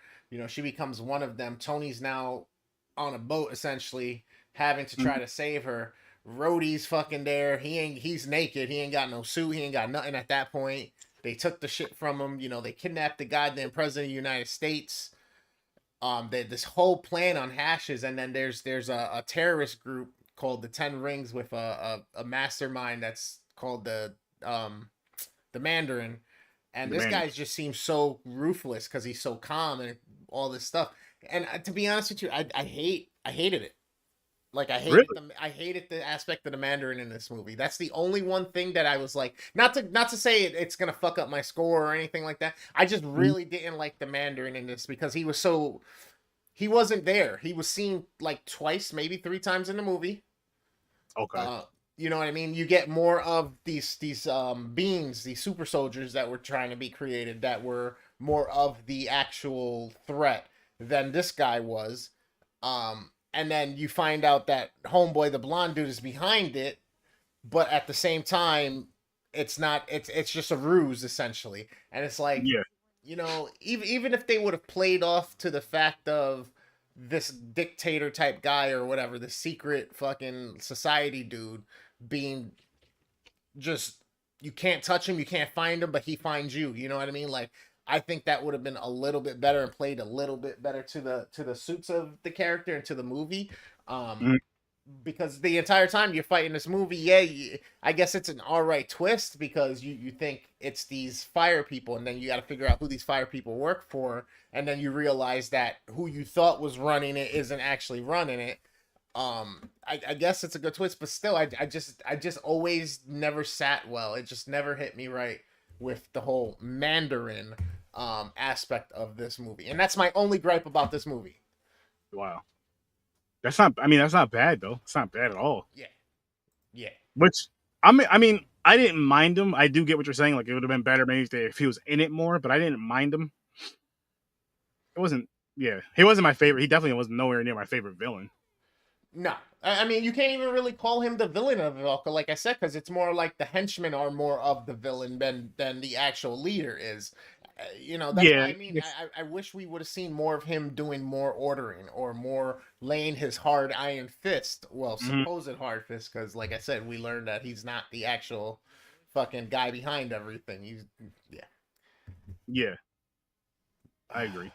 She becomes one of them. Tony's now on a boat essentially, having to try Mhm. to save her. Rhodey's fucking there. He's naked. He ain't got no suit. He ain't got nothing at that point. They took the shit from him. They kidnapped the goddamn president of the United States. This whole plan on hashes, and then there's a terrorist group called the Ten Rings with a mastermind that's called the Mandarin, and The this man. guy just seems so ruthless because he's so calm and all this stuff. And to be honest with you, I hated it. Like Really? I hated the aspect of the Mandarin in this movie. That's the only one thing that I was like, not to say it's gonna fuck up my score or anything like that. I just Mhm. really didn't like the Mandarin in this because he wasn't there. He was seen like twice, maybe three times in the movie. Okay. Uh, you know what I mean? You get more of these beings, these super soldiers that were trying to be created that were more of the actual threat than this guy was. And then you find out that homeboy, the blonde dude, is behind it, but at the same time, it's not. It's just a ruse essentially, and it's like, Yeah. even if they would have played off to the fact of this dictator type guy or whatever, the secret fucking society dude being just you can't touch him, you can't find him, but he finds you. You know what I mean? Like I think that would have been a little bit better and played a little bit better to the suits of the character and to the movie. Um, Mhm. because the entire time you're fighting this movie, yeah, I guess it's an all right twist because you think it's these fire people, and then you got to figure out who these fire people work for, and then you realize that who you thought was running it isn't actually running it. I guess it's a good twist, but still, I just always never sat well. It just never hit me right with the whole Mandarin aspect of this movie, and that's my only gripe about this movie. Wow. That's not. I mean, that's not bad though. It's not bad at all. Yeah, yeah. Which I mean, I didn't mind him. I do get what you're saying. Like it would have been better maybe if he was in it more, but I didn't mind him. It wasn't. Yeah, he wasn't my favorite. He definitely was nowhere near my favorite villain. No, I mean you can't even really call him the villain of it all, like I said, because it's more like the henchmen are more of the villain than the actual leader is. That's why Yeah. I mean I wish we would have seen more of him doing more ordering or more laying his hard iron fist, well, Mhm. supposed hard fist, because like I said, we learned that he's not the actual fucking guy behind everything. He's yeah. Yeah. I agree.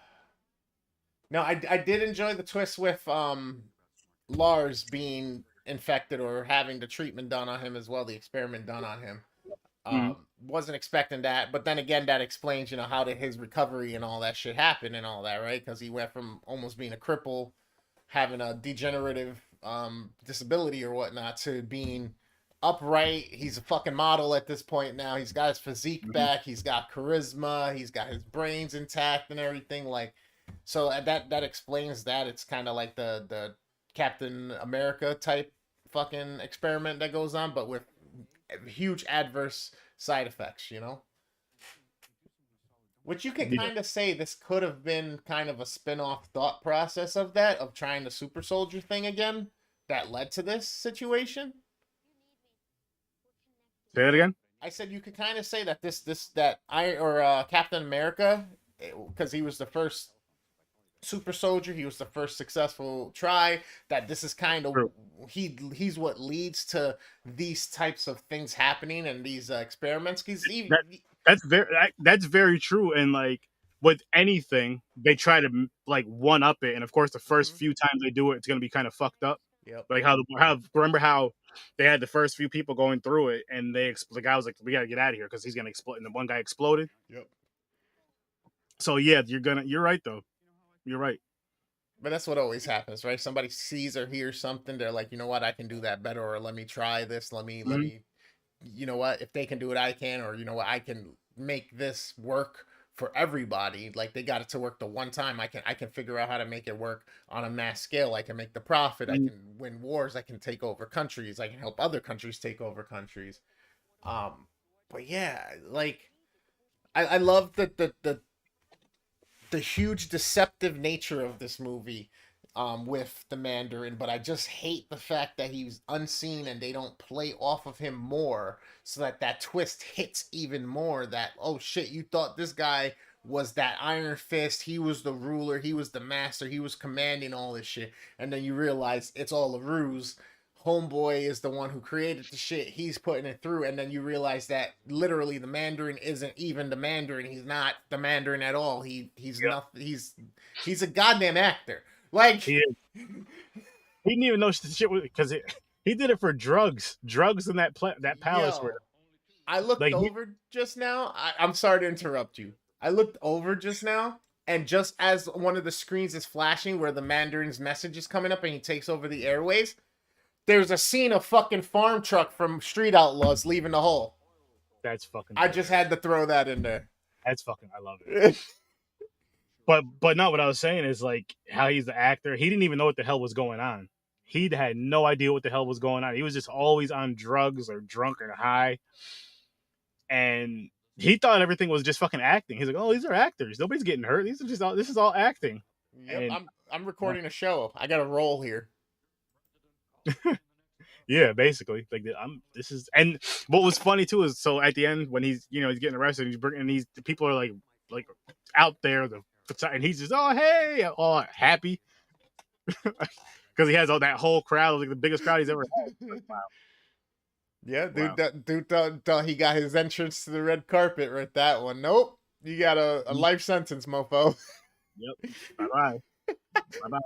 No, I did enjoy the twist with Lars being infected or having the treatment done on him as well, the experiment done on him. Mhm. Wasn't expecting that, but then again, that explains, how did his recovery and all that shit happen and all that, right? Because he went from almost being a cripple, having a degenerative disability or whatnot, to being upright. He's a fucking model at this point now. He's got his physique Mhm. back. He's got charisma. He's got his brains intact and everything. Like, so that explains that. It's kind of like the Captain America type fucking experiment that goes on, but with huge adverse side effects. Which you can Yeah. kind of say this could have been kind of a spin-off thought process of that, of trying the super soldier thing again, that led to this situation. Say that again. I said you could kind of say that that I or Captain America, because he was the first super soldier, he was the first successful try. That this is kind of True. he's what leads to these types of things happening and these experiments. Because he, That that's very true. And like with anything, they try to like one up it. And of course, the first Mhm. few times they do it, it's gonna be kind of fucked up. Yep. Like how remember how they had the first few people going through it, and the guy was like, "We gotta get out of here because he's gonna explode." And the one guy exploded. Yep. So yeah, you're right though. You're right. But that's what always happens, right? Somebody sees or hears something, they're like, you know what, I can do that better, or let me try this. Let Mhm. me, you know what, if they can do it, I can, or you know what, I can make this work for everybody. Like they got it to work the one time. I can figure out how to make it work on a mass scale. I can make the profit. I Mhm. can win wars. I can take over countries. I can help other countries take over countries. Um, but yeah, like I love the huge deceptive nature of this movie with the Mandarin, but I just hate the fact that he's unseen and they don't play off of him more so that that twist hits even more that, oh shit, you thought this guy was that Iron Fist, he was the ruler, he was the master, he was commanding all this shit, and then you realize it's all a ruse. Homeboy is the one who created the shit. He's putting it through, and then you realize that literally the Mandarin isn't even the Mandarin. He's not the Mandarin at all. He's Yep. nothing. He's a goddamn actor. Like, He he didn't even know shit because he did it for drugs, drugs in that palace where yo, I looked like he, over just now. I'm sorry to interrupt you. I looked over just now, and just as one of the screens is flashing where the Mandarin's message is coming up and he takes over the airways, there's a scene of fucking farm truck from Street Outlaws leaving the hole. that's fucking I dope. just had to throw that in there. That's fucking I love it. But no, what I was saying is like how he's the actor. He didn't even know what the hell was going on. He had no idea what the hell was going on. He was just always on drugs or drunk or high, and he thought everything was just fucking acting. He's like, "Oh, these are actors. Nobody's getting hurt. These are just all. This is all acting." Yep, And I'm recording a show. I got a roll here. yeah, basically, like I'm. This is and what was funny too is so at the end when he's getting arrested, he's bringing these the people are like out there and he's just hey all happy because he has all that whole crowd like the biggest crowd he's ever had. Like, Yeah, wow. he got his entrance to the red carpet right that one. Nope. You got a life sentence, mofo. Yep. Bye bye. Bye bye.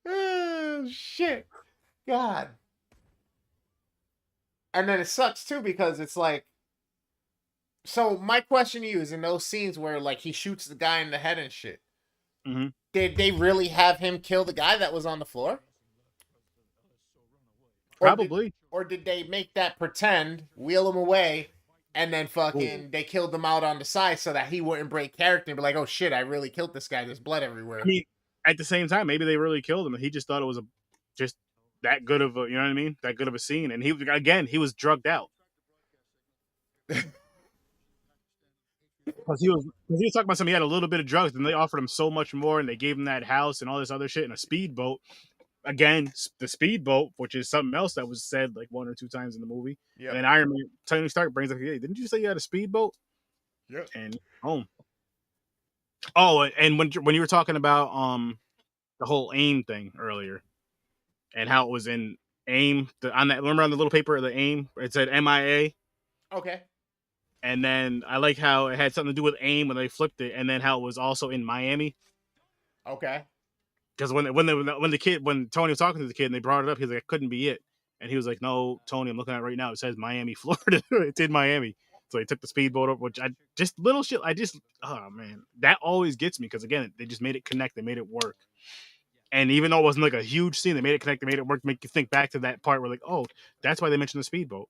Oh, shit. God. And then it sucks too because it's like, so my question to you is in those scenes where like he shoots the guy in the head and shit, Hmm. did they really have him kill the guy that was on the floor? Or did Probably. or did they make that pretend, wheel him away, and then Ooh. fucking they killed him out on the side so that he wouldn't break character and be like, oh shit, I really killed this guy. There's blood I everywhere. mean, at the same time, maybe they really killed him, and he just thought it was just that good of a, you know what I mean? That good of a scene, and he was drugged out because he was talking about something. He had a little bit of drugs, and they offered him so much more, and they gave him that house and all this other shit and a speedboat. Again, the speedboat, which is something else that was said like one or two times in the movie. And Yep. then Iron Man, Tony Stark brings up, "Hey, didn't you say you had a speedboat?" Yep. And home. Oh, and when you were talking about the whole AIM thing earlier, and how it was in AIM on that. Remember on the little paper of the AIM, it said MIA, Okay. and then I like how it had something to do with AIM when they flipped it, and then how it was also in Miami. Okay. Because when Tony was talking to the kid and they brought it up, he was like, "It couldn't be it," and he was like, "No, Tony, I'm looking at it right now. It says Miami, Florida. It's in Miami." So he took the speedboat up, which I just little shit. Oh man, that always gets me because again, they just made it connect. They made it work. And even though it wasn't like a huge scene, they made it connect. They made it work. Make you think back to that part where like, oh, that's why they mentioned the speedboat.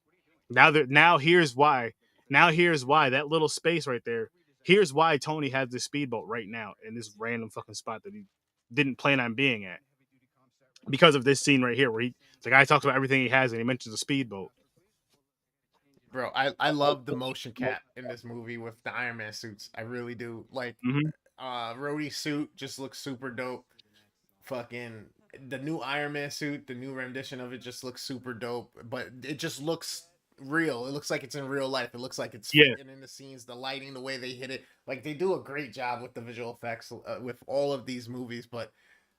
Now here's why. Now here's why that little space right there. Here's why Tony has this speedboat right now in this random fucking spot that he didn't plan on being at because of this scene right here where the guy talks about everything he has and he mentions a speedboat. bro, I love the motion cap in this movie with the Iron Man suits. I really do. Like, Hmm. Rhodey suit just looks super dope. Fucking the new Iron Man suit, the new rendition of it just looks super dope. But it just looks real. It looks like it's in real life. It looks like it's Yeah. fitting in the scenes, the lighting, the way they hit it. Like they do a great job with the visual effects with all of these movies. But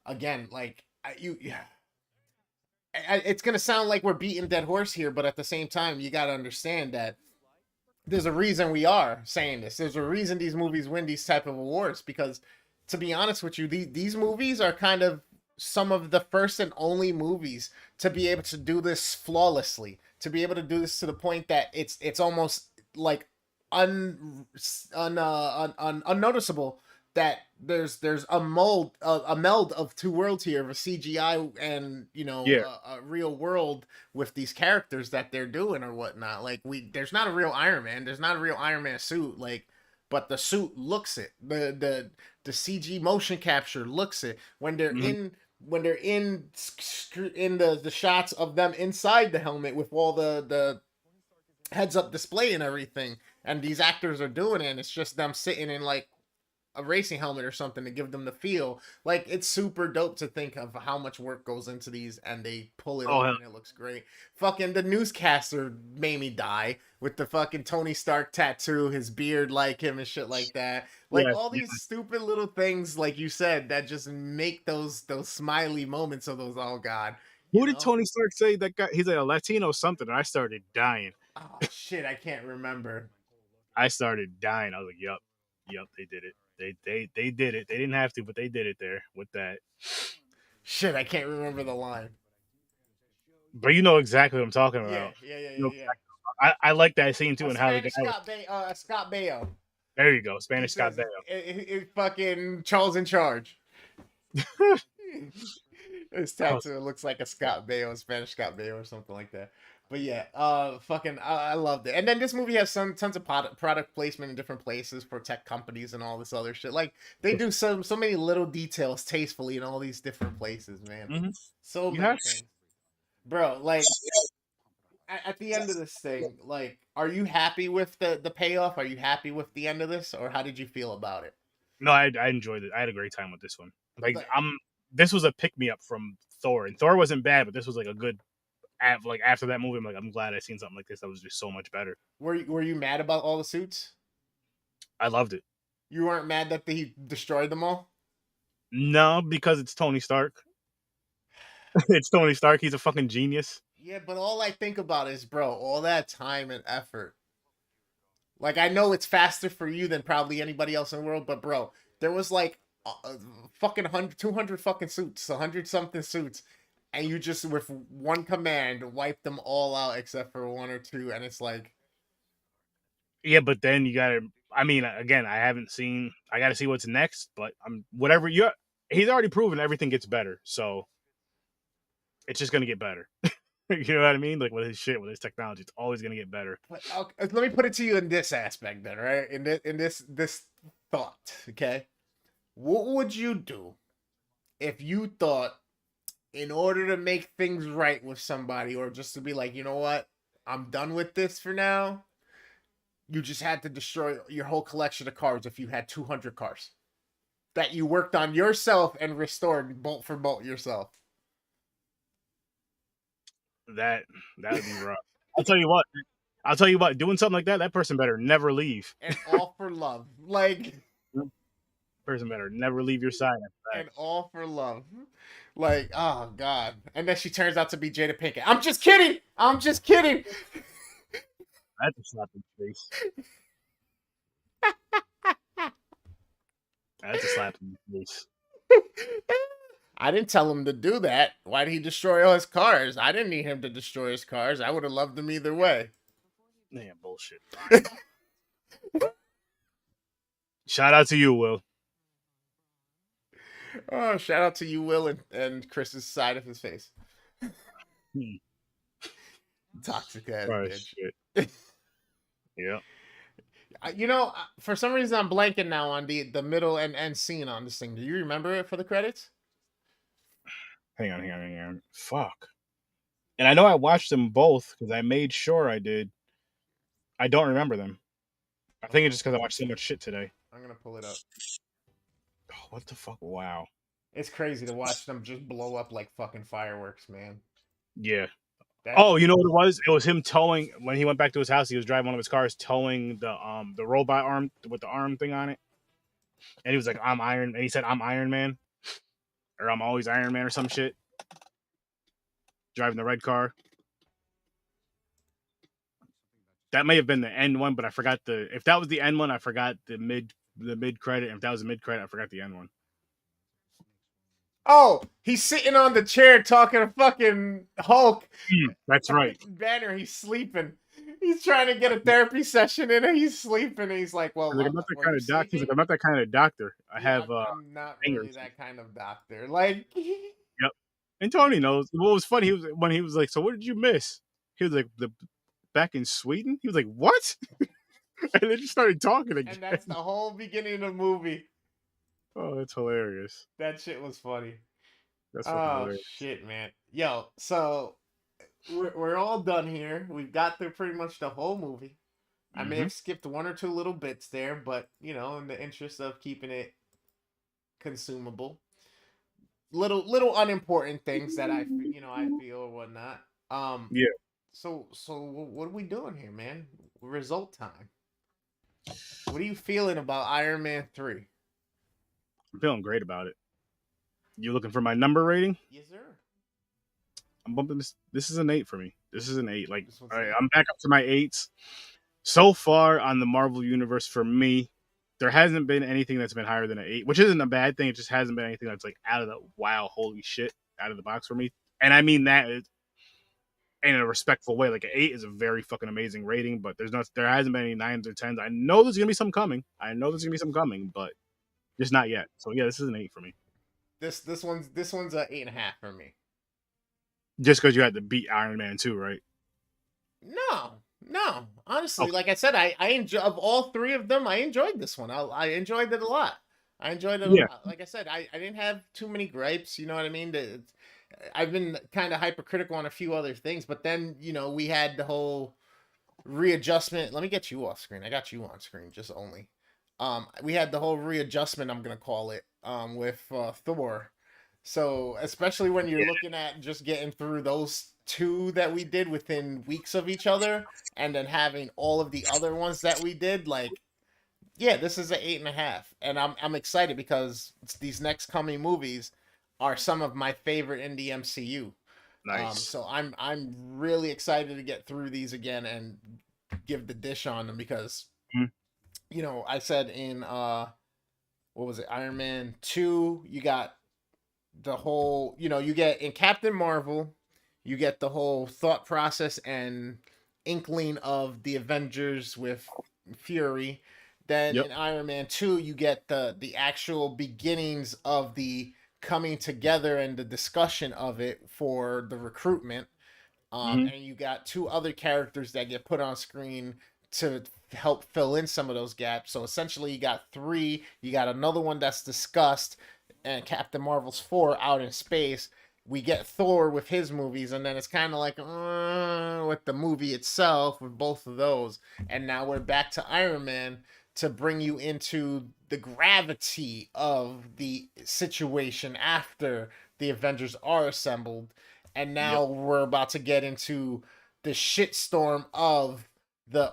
again, like it's gonna sound like we're beating dead horse here, but at the same time, you got to understand that there's a reason we are saying this. There's a reason these movies win these type of awards because, to be honest with you, these movies are kind of some of the first and only movies to be able to do this flawlessly. To be able to do this to the point that it's almost like unnoticeable that there's a meld of two worlds here of a CGI and Yeah. a real world with these characters that they're doing or whatnot. Like there's not a real Iron Man. There's not a real Iron Man suit. Like, but the suit looks it. The CG motion capture looks it when they're Hmm. in the shots of them inside the helmet with all the heads up display and everything. And these actors are doing it. And it's just them sitting in like a racing helmet or something to give them the feel. Like it's super dope to think of how much work goes into these and they pull it Oh off hell and it looks great. Fucking the newscaster made me die with the fucking Tony Stark tattoo, his beard like him and shit like that. Like yeah. all these stupid little things, like you said, that just make those smiley moments of those, oh god, you Who did know? Tony Stark say that guy? He's like a Latino something, and I started dying. Oh shit, I can't remember. I started dying. I was like, "Yup, yup, they did it. They did it. They didn't have to, but they did it there with that." Shit, I can't remember the line. But you know exactly what I'm talking Yeah, about. yeah, yeah, You yeah, know, yeah. I like that scene too, A and how the guy Spanish was. Scott Baio. There you go, He Spanish Scott says, Baio. fucking Charles in charge." His That was tattoo looks like a Scott Baio, a Spanish Scott Baio, or something like that. But yeah, fucking, I loved it. And then this movie has some tons of product placement in different places for tech companies and all this other shit. Like they do so many little details tastefully in all these different places, man. mm-hmm. So many Yes. things, bro. Like at the end of this thing, like, are you happy with the payoff? Are you happy with the end of this, or how did you feel about it? No, I enjoyed it. I had a great time with this one. Like Like, I'm. This was a pick me up from Thor, and Thor wasn't bad, but this was like a good. Like after that movie, I'm like, I'm glad I seen something like this that was just so much better. were you mad about all the suits? I loved it. You weren't mad that he destroyed them all? No, because it's Tony Stark. It's Tony Stark. He's a fucking genius. Yeah, but all I think about is, bro, all that time and effort. Like, I know it's faster for you than probably anybody else in the world, but bro, there was like fucking 100, 200 fucking suits, 100 something suits, and you just with one command wipe them all out except for one or two, and it's like, Yeah, but then you gotta. I mean, again, I haven't seen. I gotta see what's next. But I'm whatever you. He's already proven everything gets better, so it's just gonna get better. You know what I mean? Like with his shit, with his technology, it's always gonna get better. but okay, let me put it to you in this aspect then, right? In this thought, okay? What would you do if you thought in order to make things right with somebody or just to be like, you know what? I'm done with this for now. You just had to destroy your whole collection of cars if you had 200 cars that you worked on yourself and restored bolt for bolt yourself. That that would be rough. I'll tell you what. I'll tell you what. Doing something like that, that person better never leave. And all for love. Like, Person better never leave your side after that. and all for love. Like, oh God. And then she turns out to be Jada Pinkett. I'm just kidding. I'm just kidding. That's a slap in the face. That's a slap in the face. I didn't tell him to do that. Why did he destroy all his cars? I didn't need him to destroy his cars. I would have loved him either way. Yeah, bullshit. Shout out to you, Will. Oh, shout out to you, Will, and Chris's side of his face. Hmm. Toxic ass Oh, bitch. shit. Yeah. For some reason I'm blanking now on the middle and end scene on this thing. Do you remember it for the credits? Hang on. Fuck. And I know I watched them both because I made sure I did. I don't remember them. I think it's just because I watched so much shit today. I'm gonna pull it up. Oh, what the fuck? Wow. It's crazy to watch them just blow up like fucking fireworks, man. Yeah. That Oh, you know what it was? It was him towing when he went back to his house. He was driving one of his cars, towing the robot arm with the arm thing on it, and he was like, "I'm Iron," and he said, "I'm Iron Man," or "I'm always Iron Man," or some shit. Driving the red car. That may have been the end one, but I forgot the. If that was the end one, I forgot the mid credit. If that was the mid credit, I forgot the end one. Oh, he's sitting on the chair talking to fucking Hulk. That's right. Banner, he's sleeping. He's trying to get a therapy session in and he's sleeping. And he's like, well, He's like, I'm not that were kind you of doctor. He's like, sleeping? I'm not that kind of doctor. I Yeah, have I'm not really fingers. that kind of doctor. Like, Yep. And Tony knows. What was funny? He was when he was like, "So what did you miss?" He was like, "The back in Sweden." He was like, "What?" And they just started talking again. and that's the whole beginning of the movie. Oh, that's hilarious. That shit was funny. That's fucking Oh hilarious. shit, man. Yo, so we're all done here. We've got through pretty much the whole movie. I may Mm-hmm. have skipped one or two little bits there, but you know, in the interest of keeping it consumable, little unimportant things that I feel or whatnot. Yeah, So what are we doing here, man? Result time. What are you feeling about Iron Man 3? I'm feeling great about it. You looking for my number rating? Yes, sir. I'm bumping this. This is an 8 for me. This is an 8. Like, This one's all right, it. I'm back up to my 8s. So far on the Marvel universe for me, there hasn't been anything that's been higher than an 8, which isn't a bad thing. It just hasn't been anything that's like out of the wow, holy shit, out of the box for me. And I mean that in a respectful way. Like an 8 is a very fucking amazing rating, but there hasn't been any 9s or 10s. I know there's gonna be some coming. But just not yet. So yeah, this is an 8 for me. This one's a 8.5 for me. Just because you had to beat Iron Man 2, right? No. Honestly, Okay. like I said, I enjoy of all three of them. I enjoyed this one. I enjoyed it a lot. I enjoyed it a Yeah. lot. Like I said, I didn't have too many gripes. You know what I mean? I've been kind of hypercritical on a few other things, but then we had the whole readjustment. Let me get you off screen. I got you on screen, just only. We had the whole readjustment. I'm gonna call it. With Thor. So especially when you're looking at just getting through those two that we did within weeks of each other, and then having all of the other ones that we did, like, yeah, this is an 8.5, and I'm excited because these next coming movies are some of my favorite in the MCU. Nice. So I'm really excited to get through these again and give the dish on them because Mhm. I said in what was it, Iron Man 2, you got the whole, you get in Captain Marvel, you get the whole thought process and inkling of the Avengers with Fury. Then Yep. in Iron Man 2, you get the actual beginnings of the coming together and the discussion of it for the recruitment. Hmm. And you got two other characters that get put on screen to help fill in some of those gaps. So essentially, you got three. You got another one that's discussed, and Captain Marvel's 4 out in space. We get Thor with his movies, and then it's kind of like with the movie itself with both of those. And now we're back to Iron Man to bring you into the gravity of the situation after the Avengers are assembled, and Yep. now we're about to get into the shitstorm of the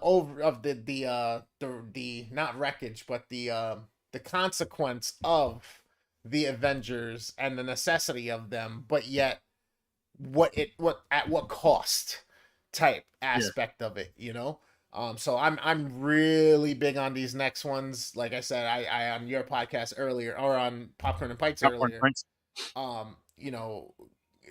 not wreckage, but the consequence of the Avengers and the necessity of them, but yet what at what cost type Yeah. aspect of it. So I'm really big on these next ones. Like I said, I on your podcast earlier, or on Popcorn and Pikes Popcorn earlier, Prince. um you know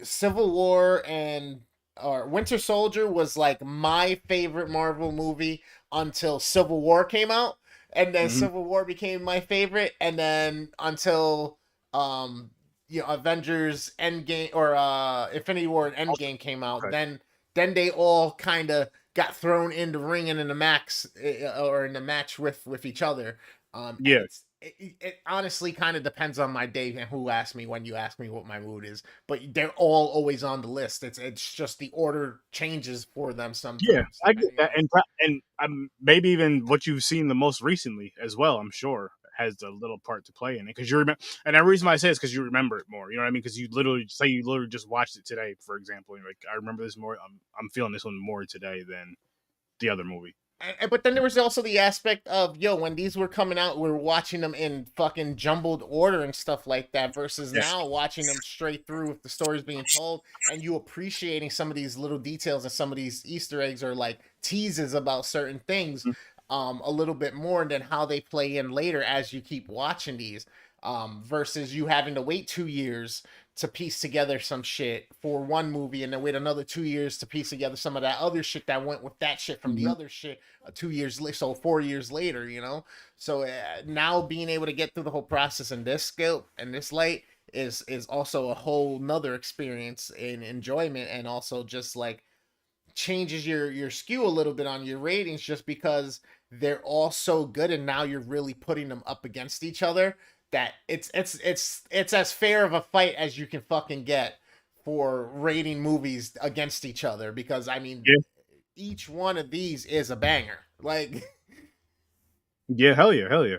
Civil War and or Winter Soldier was like my favorite Marvel movie until Civil War came out, and then Hmm. Civil War became my favorite, and then until um Avengers Endgame or Infinity War and Endgame came out, Okay. then they all kind of got thrown in the ring and in the max or in the match with each other. And Yeah. it honestly kind of depends on my day and who asks me when you ask me what my mood is. But they're all always on the list. It's just the order changes for them Yeah, sometimes I get depending that, on. and maybe even what you've seen the most recently as well. I'm sure has a little part to play in it because you remember. And the reason why I say is because you remember it more. You know what I mean? Because you literally just watched it today, for example. And you're like, I remember this more. I'm feeling this one more today than the other movie. But then there was also the aspect of, yo, when these were coming out, we were watching them in fucking jumbled order and stuff like that, versus Yeah. now watching them straight through with the stories being told and you appreciating some of these little details and some of these Easter eggs or like teases about certain things a little bit more than how they play in later as you keep watching these. Versus you having to wait 2 years to piece together some shit for one movie and then wait another 2 years to piece together some of that other shit that went with that shit from the Mhm. other shit 2 years later, so 4 years later, you know. So now being able to get through the whole process in this scope and this light is also a whole nother experience in enjoyment, and also just like changes your skew a little bit on your ratings just because they're all so good and now you're really putting them up against each other that it's as fair of a fight as you can fucking get for rating movies against each other, because I mean Yeah, each one of these is a banger. Like yeah, hell yeah, hell yeah,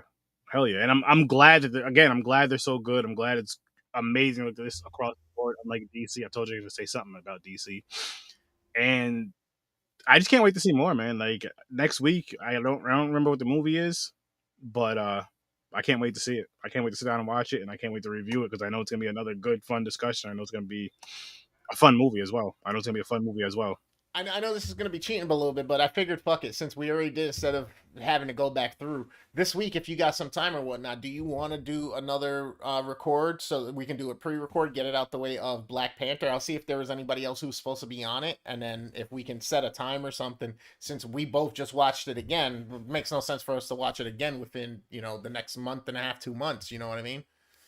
hell yeah. And I'm glad that again, I'm glad they're so good. I'm glad it's amazing with this across the board. Unlike DC, I told you to say something about DC, and I just can't wait to see more, man. Like next week, I don't remember what the movie is, but I can't wait to see it. I can't wait to sit down and watch it, and I can't wait to review it because I know it's gonna be another good, fun discussion. I know it's gonna be a fun movie as well. I know it's gonna be a fun movie as well. I know this is going to be cheating a little bit, but I figured fuck it, since we already did, instead of having to go back through this week, if you got some time or whatnot, do you want to do another record so that we can do a pre-record, get it out the way of Black Panther? I'll see if there was anybody else who's supposed to be on it, and then if we can set a time or something, since we both just watched it again, it makes no sense for us to watch it again within, the next month and a half, 2 months, you know what I mean?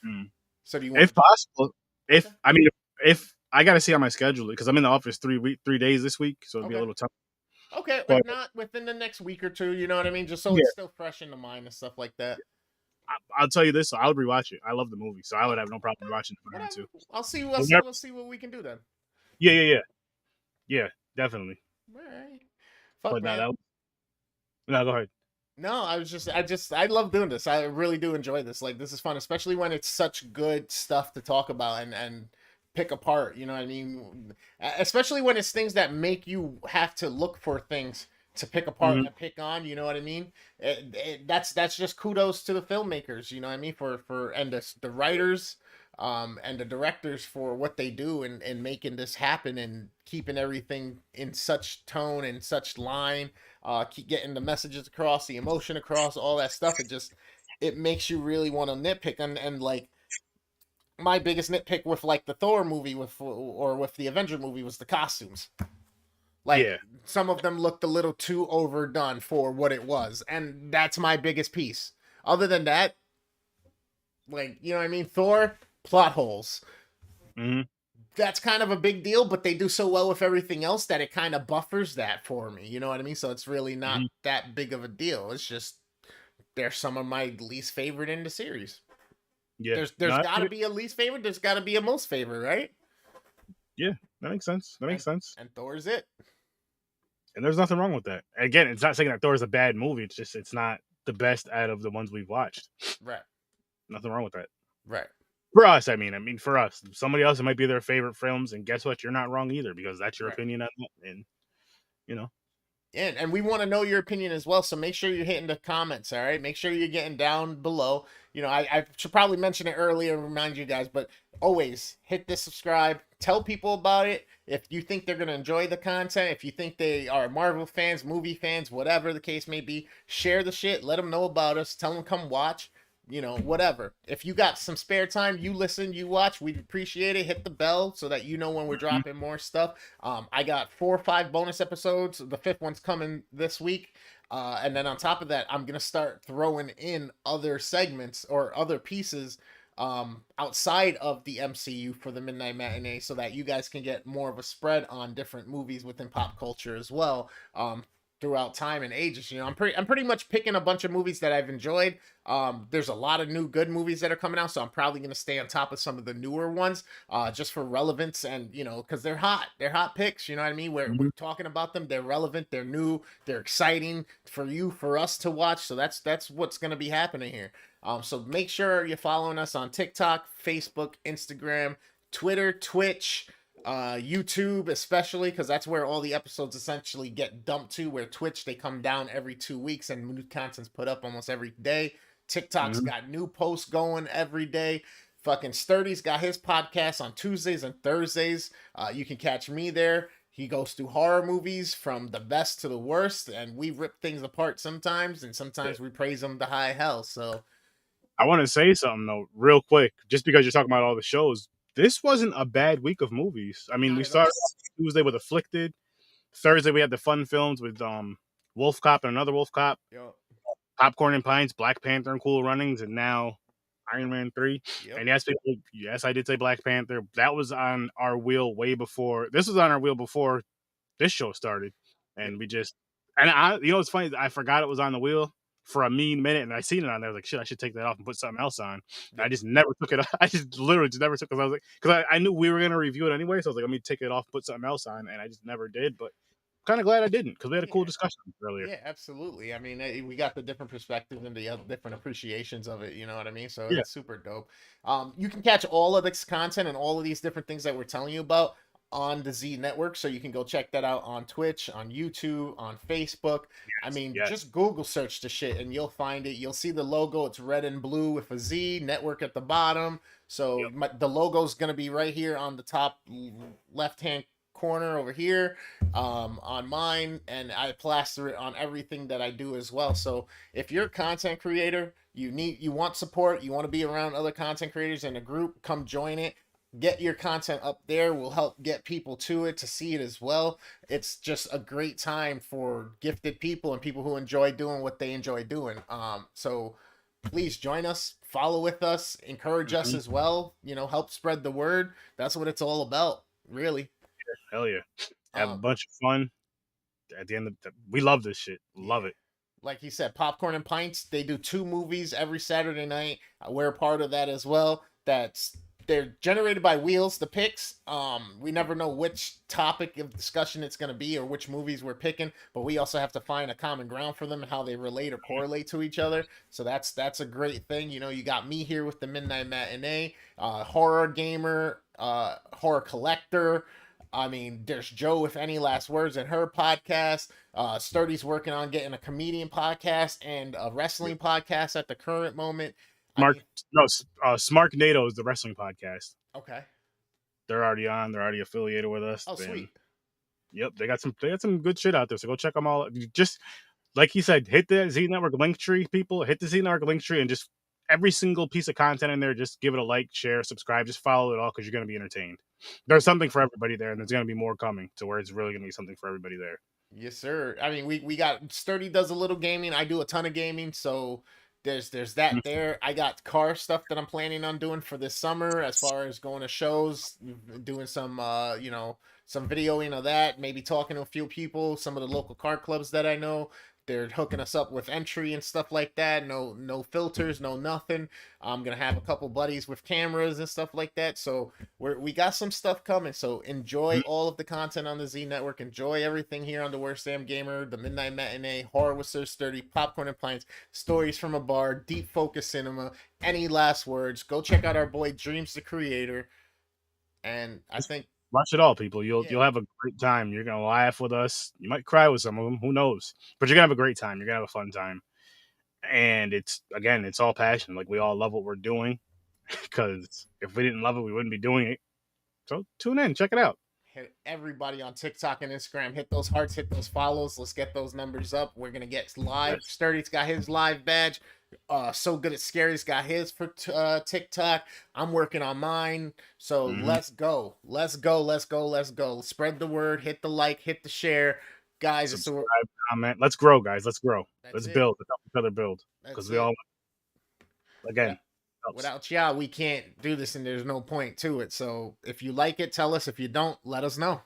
Mm. So do you If want possible, Okay. if I mean, if I got to see on my schedule because I'm in the office 3 days this week, so it'd be a Okay. little tough. Okay, But if not within the next week or two, you know what I mean? Just so yeah, it's still fresh in the mind and stuff like that. I'll tell you this: I would rewatch it. I love the movie, so I would Oh, have no problem okay. watching it if I had Whatever. to. I'll see. But whenever- We'll see what we can do then. yeah, yeah, yeah, yeah, definitely. All right. Fuck, But no, man. no, go ahead. No, I love doing this. I really do enjoy this. Like, this is fun, especially when it's such good stuff to talk about and pick apart. You know what I mean? Especially when it's things that make you have to look for things to pick apart Hmm. and pick on. You know what I mean? That's just kudos to the filmmakers. You know what I mean? For and the writers. And the directors for what they do and making this happen and keeping everything in such tone and such line, keep getting the messages across, the emotion across, all that stuff. It makes you really want to nitpick, and like my biggest nitpick with like the Thor movie or with the Avenger movie was the costumes. Like Yeah. some of them looked a little too overdone for what it was, and that's my biggest piece. Other than that, like, you know what I mean, Thor plot holes. Hmm. That's kind of a big deal, but they do so well with everything else that it kind of buffers that for me. You know what I mean? So it's really not Hmm. that big of a deal. It's just they're some of my least favorite in the series. Yeah. There's No, got to be a least favorite. There's got to be a most favorite, right? yeah, that makes sense. That makes And sense. and Thor's it. And there's nothing wrong with that. Again, it's not saying that Thor is a bad movie. It's just it's not the best out of the ones we've watched. Right, Nothing wrong with that. right, For us, I mean, for us, somebody else it might be their favorite films, and guess what? You're not wrong either because that's your right. opinion on it, and you know, And we want to know your opinion as well. So make sure you're hitting the comments. All right. Make sure you're getting down below. I should probably mention it earlier and remind you guys, but always hit the subscribe. Tell people about it. If you think they're going to enjoy the content, if you think they are Marvel fans, movie fans, whatever the case may be, share the shit. Let them know about us. Tell them come watch. Whatever. If you got some spare time, you listen, you watch. We'd appreciate it. Hit the bell so that you know when we're Mhm. dropping more stuff. I got 4 or 5 bonus episodes. The fifth one's coming this week. And then on top of that, I'm gonna start throwing in other segments or other pieces outside of the MCU for the Midnight Matinee, so that you guys can get more of a spread on different movies within pop culture as well. throughout time and ages. I'm pretty much picking a bunch of movies that I've enjoyed. There's a lot of new good movies that are coming out, so I'm probably gonna stay on top of some of the newer ones, just for relevance and because they're hot. They're hot picks. You know what I mean? We're Mhm. talking about them. They're relevant. They're new. They're exciting for you, for us to watch. So that's what's gonna be happening here. So make sure you're following us on TikTok, Facebook, Instagram, Twitter, Twitch, YouTube, especially because that's where all the episodes essentially get dumped to. Where Twitch, they come down every 2 weeks and new content's put up almost every day. TikTok's Mhm. got new posts going every day. Fucking Sturdy's got his podcast on Tuesdays and Thursdays. You can catch me there. He goes through horror movies from the best to the worst, and we rip things apart sometimes, and sometimes we praise them to high hell. So I want to say something though, real quick, just because you're talking about all the shows. This wasn't a bad week of movies. I mean, not we at all. started off Tuesday with Afflicted. Thursday we had the fun films with Wolf Cop and another Wolf Cop, Yo, Popcorn and Pints, Black Panther and Cool Runnings, and now Iron Man 3. yep, And yes, people, yes, I did say Black Panther. That was on our wheel way before. This was on our wheel before this show started, yep, and we just and I, it's funny. I forgot it was on the wheel for a mean minute, and I seen it on there. I was like, shit, I should take that off and put something else on. And I yep. just never took it off. I just literally just never took it. I was like, because I knew we were gonna review it anyway, so I was like, let me take it off, put something else on, and I just never did. But kind of glad I didn't because we had a cool Yeah. discussion earlier. Yeah, absolutely. I mean, we got the different perspectives and the different appreciations of it. You know what I mean? So Yeah, it's super dope. You can catch all of this content and all of these different things that we're telling you about on the Z Network. So you can go check that out on Twitch, on YouTube, on Facebook. I mean, yeah, just Google search the shit and you'll find it. You'll see the logo. It's red and blue with a Z network at the bottom. So yep. the logo's gonna be right here on the top left hand corner over here, on mine, and I plaster it on everything that I do as well. So if you're a content creator, you want support, you want to be around other content creators in a group, come join it. Get your content up there. Will help get people to it to see it as well. It's just a great time for gifted people and people who enjoy doing what they enjoy doing. So please join us, follow with us, encourage us Mhm. as well. Help spread the word. That's what it's all about, really. Hell yeah, have a Um, bunch of fun at the end of the, we love this shit, love Yeah. it. Like he said, Popcorn and Pints, they do 2 movies every Saturday night. We're a part of that as well. They're generated by Wheels, the picks. We never know which topic of discussion it's gonna be or which movies we're picking, but we also have to find a common ground for them and how they relate or correlate to each other. So that's a great thing. You got me here with the Midnight Matinee, horror gamer, horror collector. I mean, there's Joe with Any Last Words in her podcast. Sturdy's working on getting a comedian podcast and a wrestling podcast at the current moment. I Mark, mean, no, Smart NATO is the wrestling podcast. okay. They're already on. They're already affiliated with us. Oh, And sweet. yep, they got some good shit out there. So go check them all. Just like he said, hit the Z Network link tree, people. Hit the Z Network link tree and just every single piece of content in there, just give it a like, share, subscribe, just follow it all because you're gonna be entertained. There's something for everybody there, and there's gonna be more coming to where it's really gonna be something for everybody there. Yes, sir. I mean, we got Sturdy does a little gaming. I do a ton of gaming, so there's that there. I got car stuff that I'm planning on doing for this summer, as far as going to shows, doing some some videoing of that, maybe talking to a few people, some of the local car clubs that I know. They're hooking us up with entry and stuff like that. No filters, no nothing. I'm gonna have a couple buddies with cameras and stuff like that. So we got some stuff coming. So enjoy all of the content on the Z Network. Enjoy everything here on the Worst Damn Gamer, the Midnight Matinee, Horror with Sir Sturdy, Popcorn and Pints, Stories from a Bar, Deep Focus Cinema. Any last words? Go check out our boy Dreams the Creator. And I Just think, watch it all, people. You'll yeah, you'll have a great time. You're gonna laugh with us. You might cry with some of them. Who knows? But you're gonna have a great time. You're gonna have a fun time. And it's all passion. Like we all love what we're doing. Because if we didn't love it, we wouldn't be doing it. So tune in, check it out. hit everybody on TikTok and Instagram. Hit those hearts, hit those follows. Let's get those numbers up. We're gonna get live. Yes. Sturdy's got his live badge. So good at Scary's got his for TikTok. I'm working on mine. So Mm-hmm. let's go. Let's go. Let's go. Let's go. Spread the word. Hit the like. Hit the share, guys. Subscribe, comment. Let's grow, guys. Let's grow. That's Let's it. build. Let's help each other build. That's Because we it. all, Without, again, helps. without y'all, we can't do this, and there's no point to it. So if you like it, tell us. If you don't, let us know.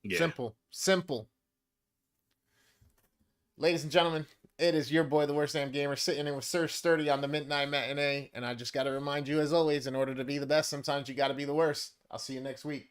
Yeah. Simple. Simple. Ladies and gentlemen, it is your boy, the Worst Damn Gamer, sitting in with Sir Sturdy on the Midnight Matinee. And I just got to remind you, as always, in order to be the best, sometimes you got to be the worst. I'll see you next week.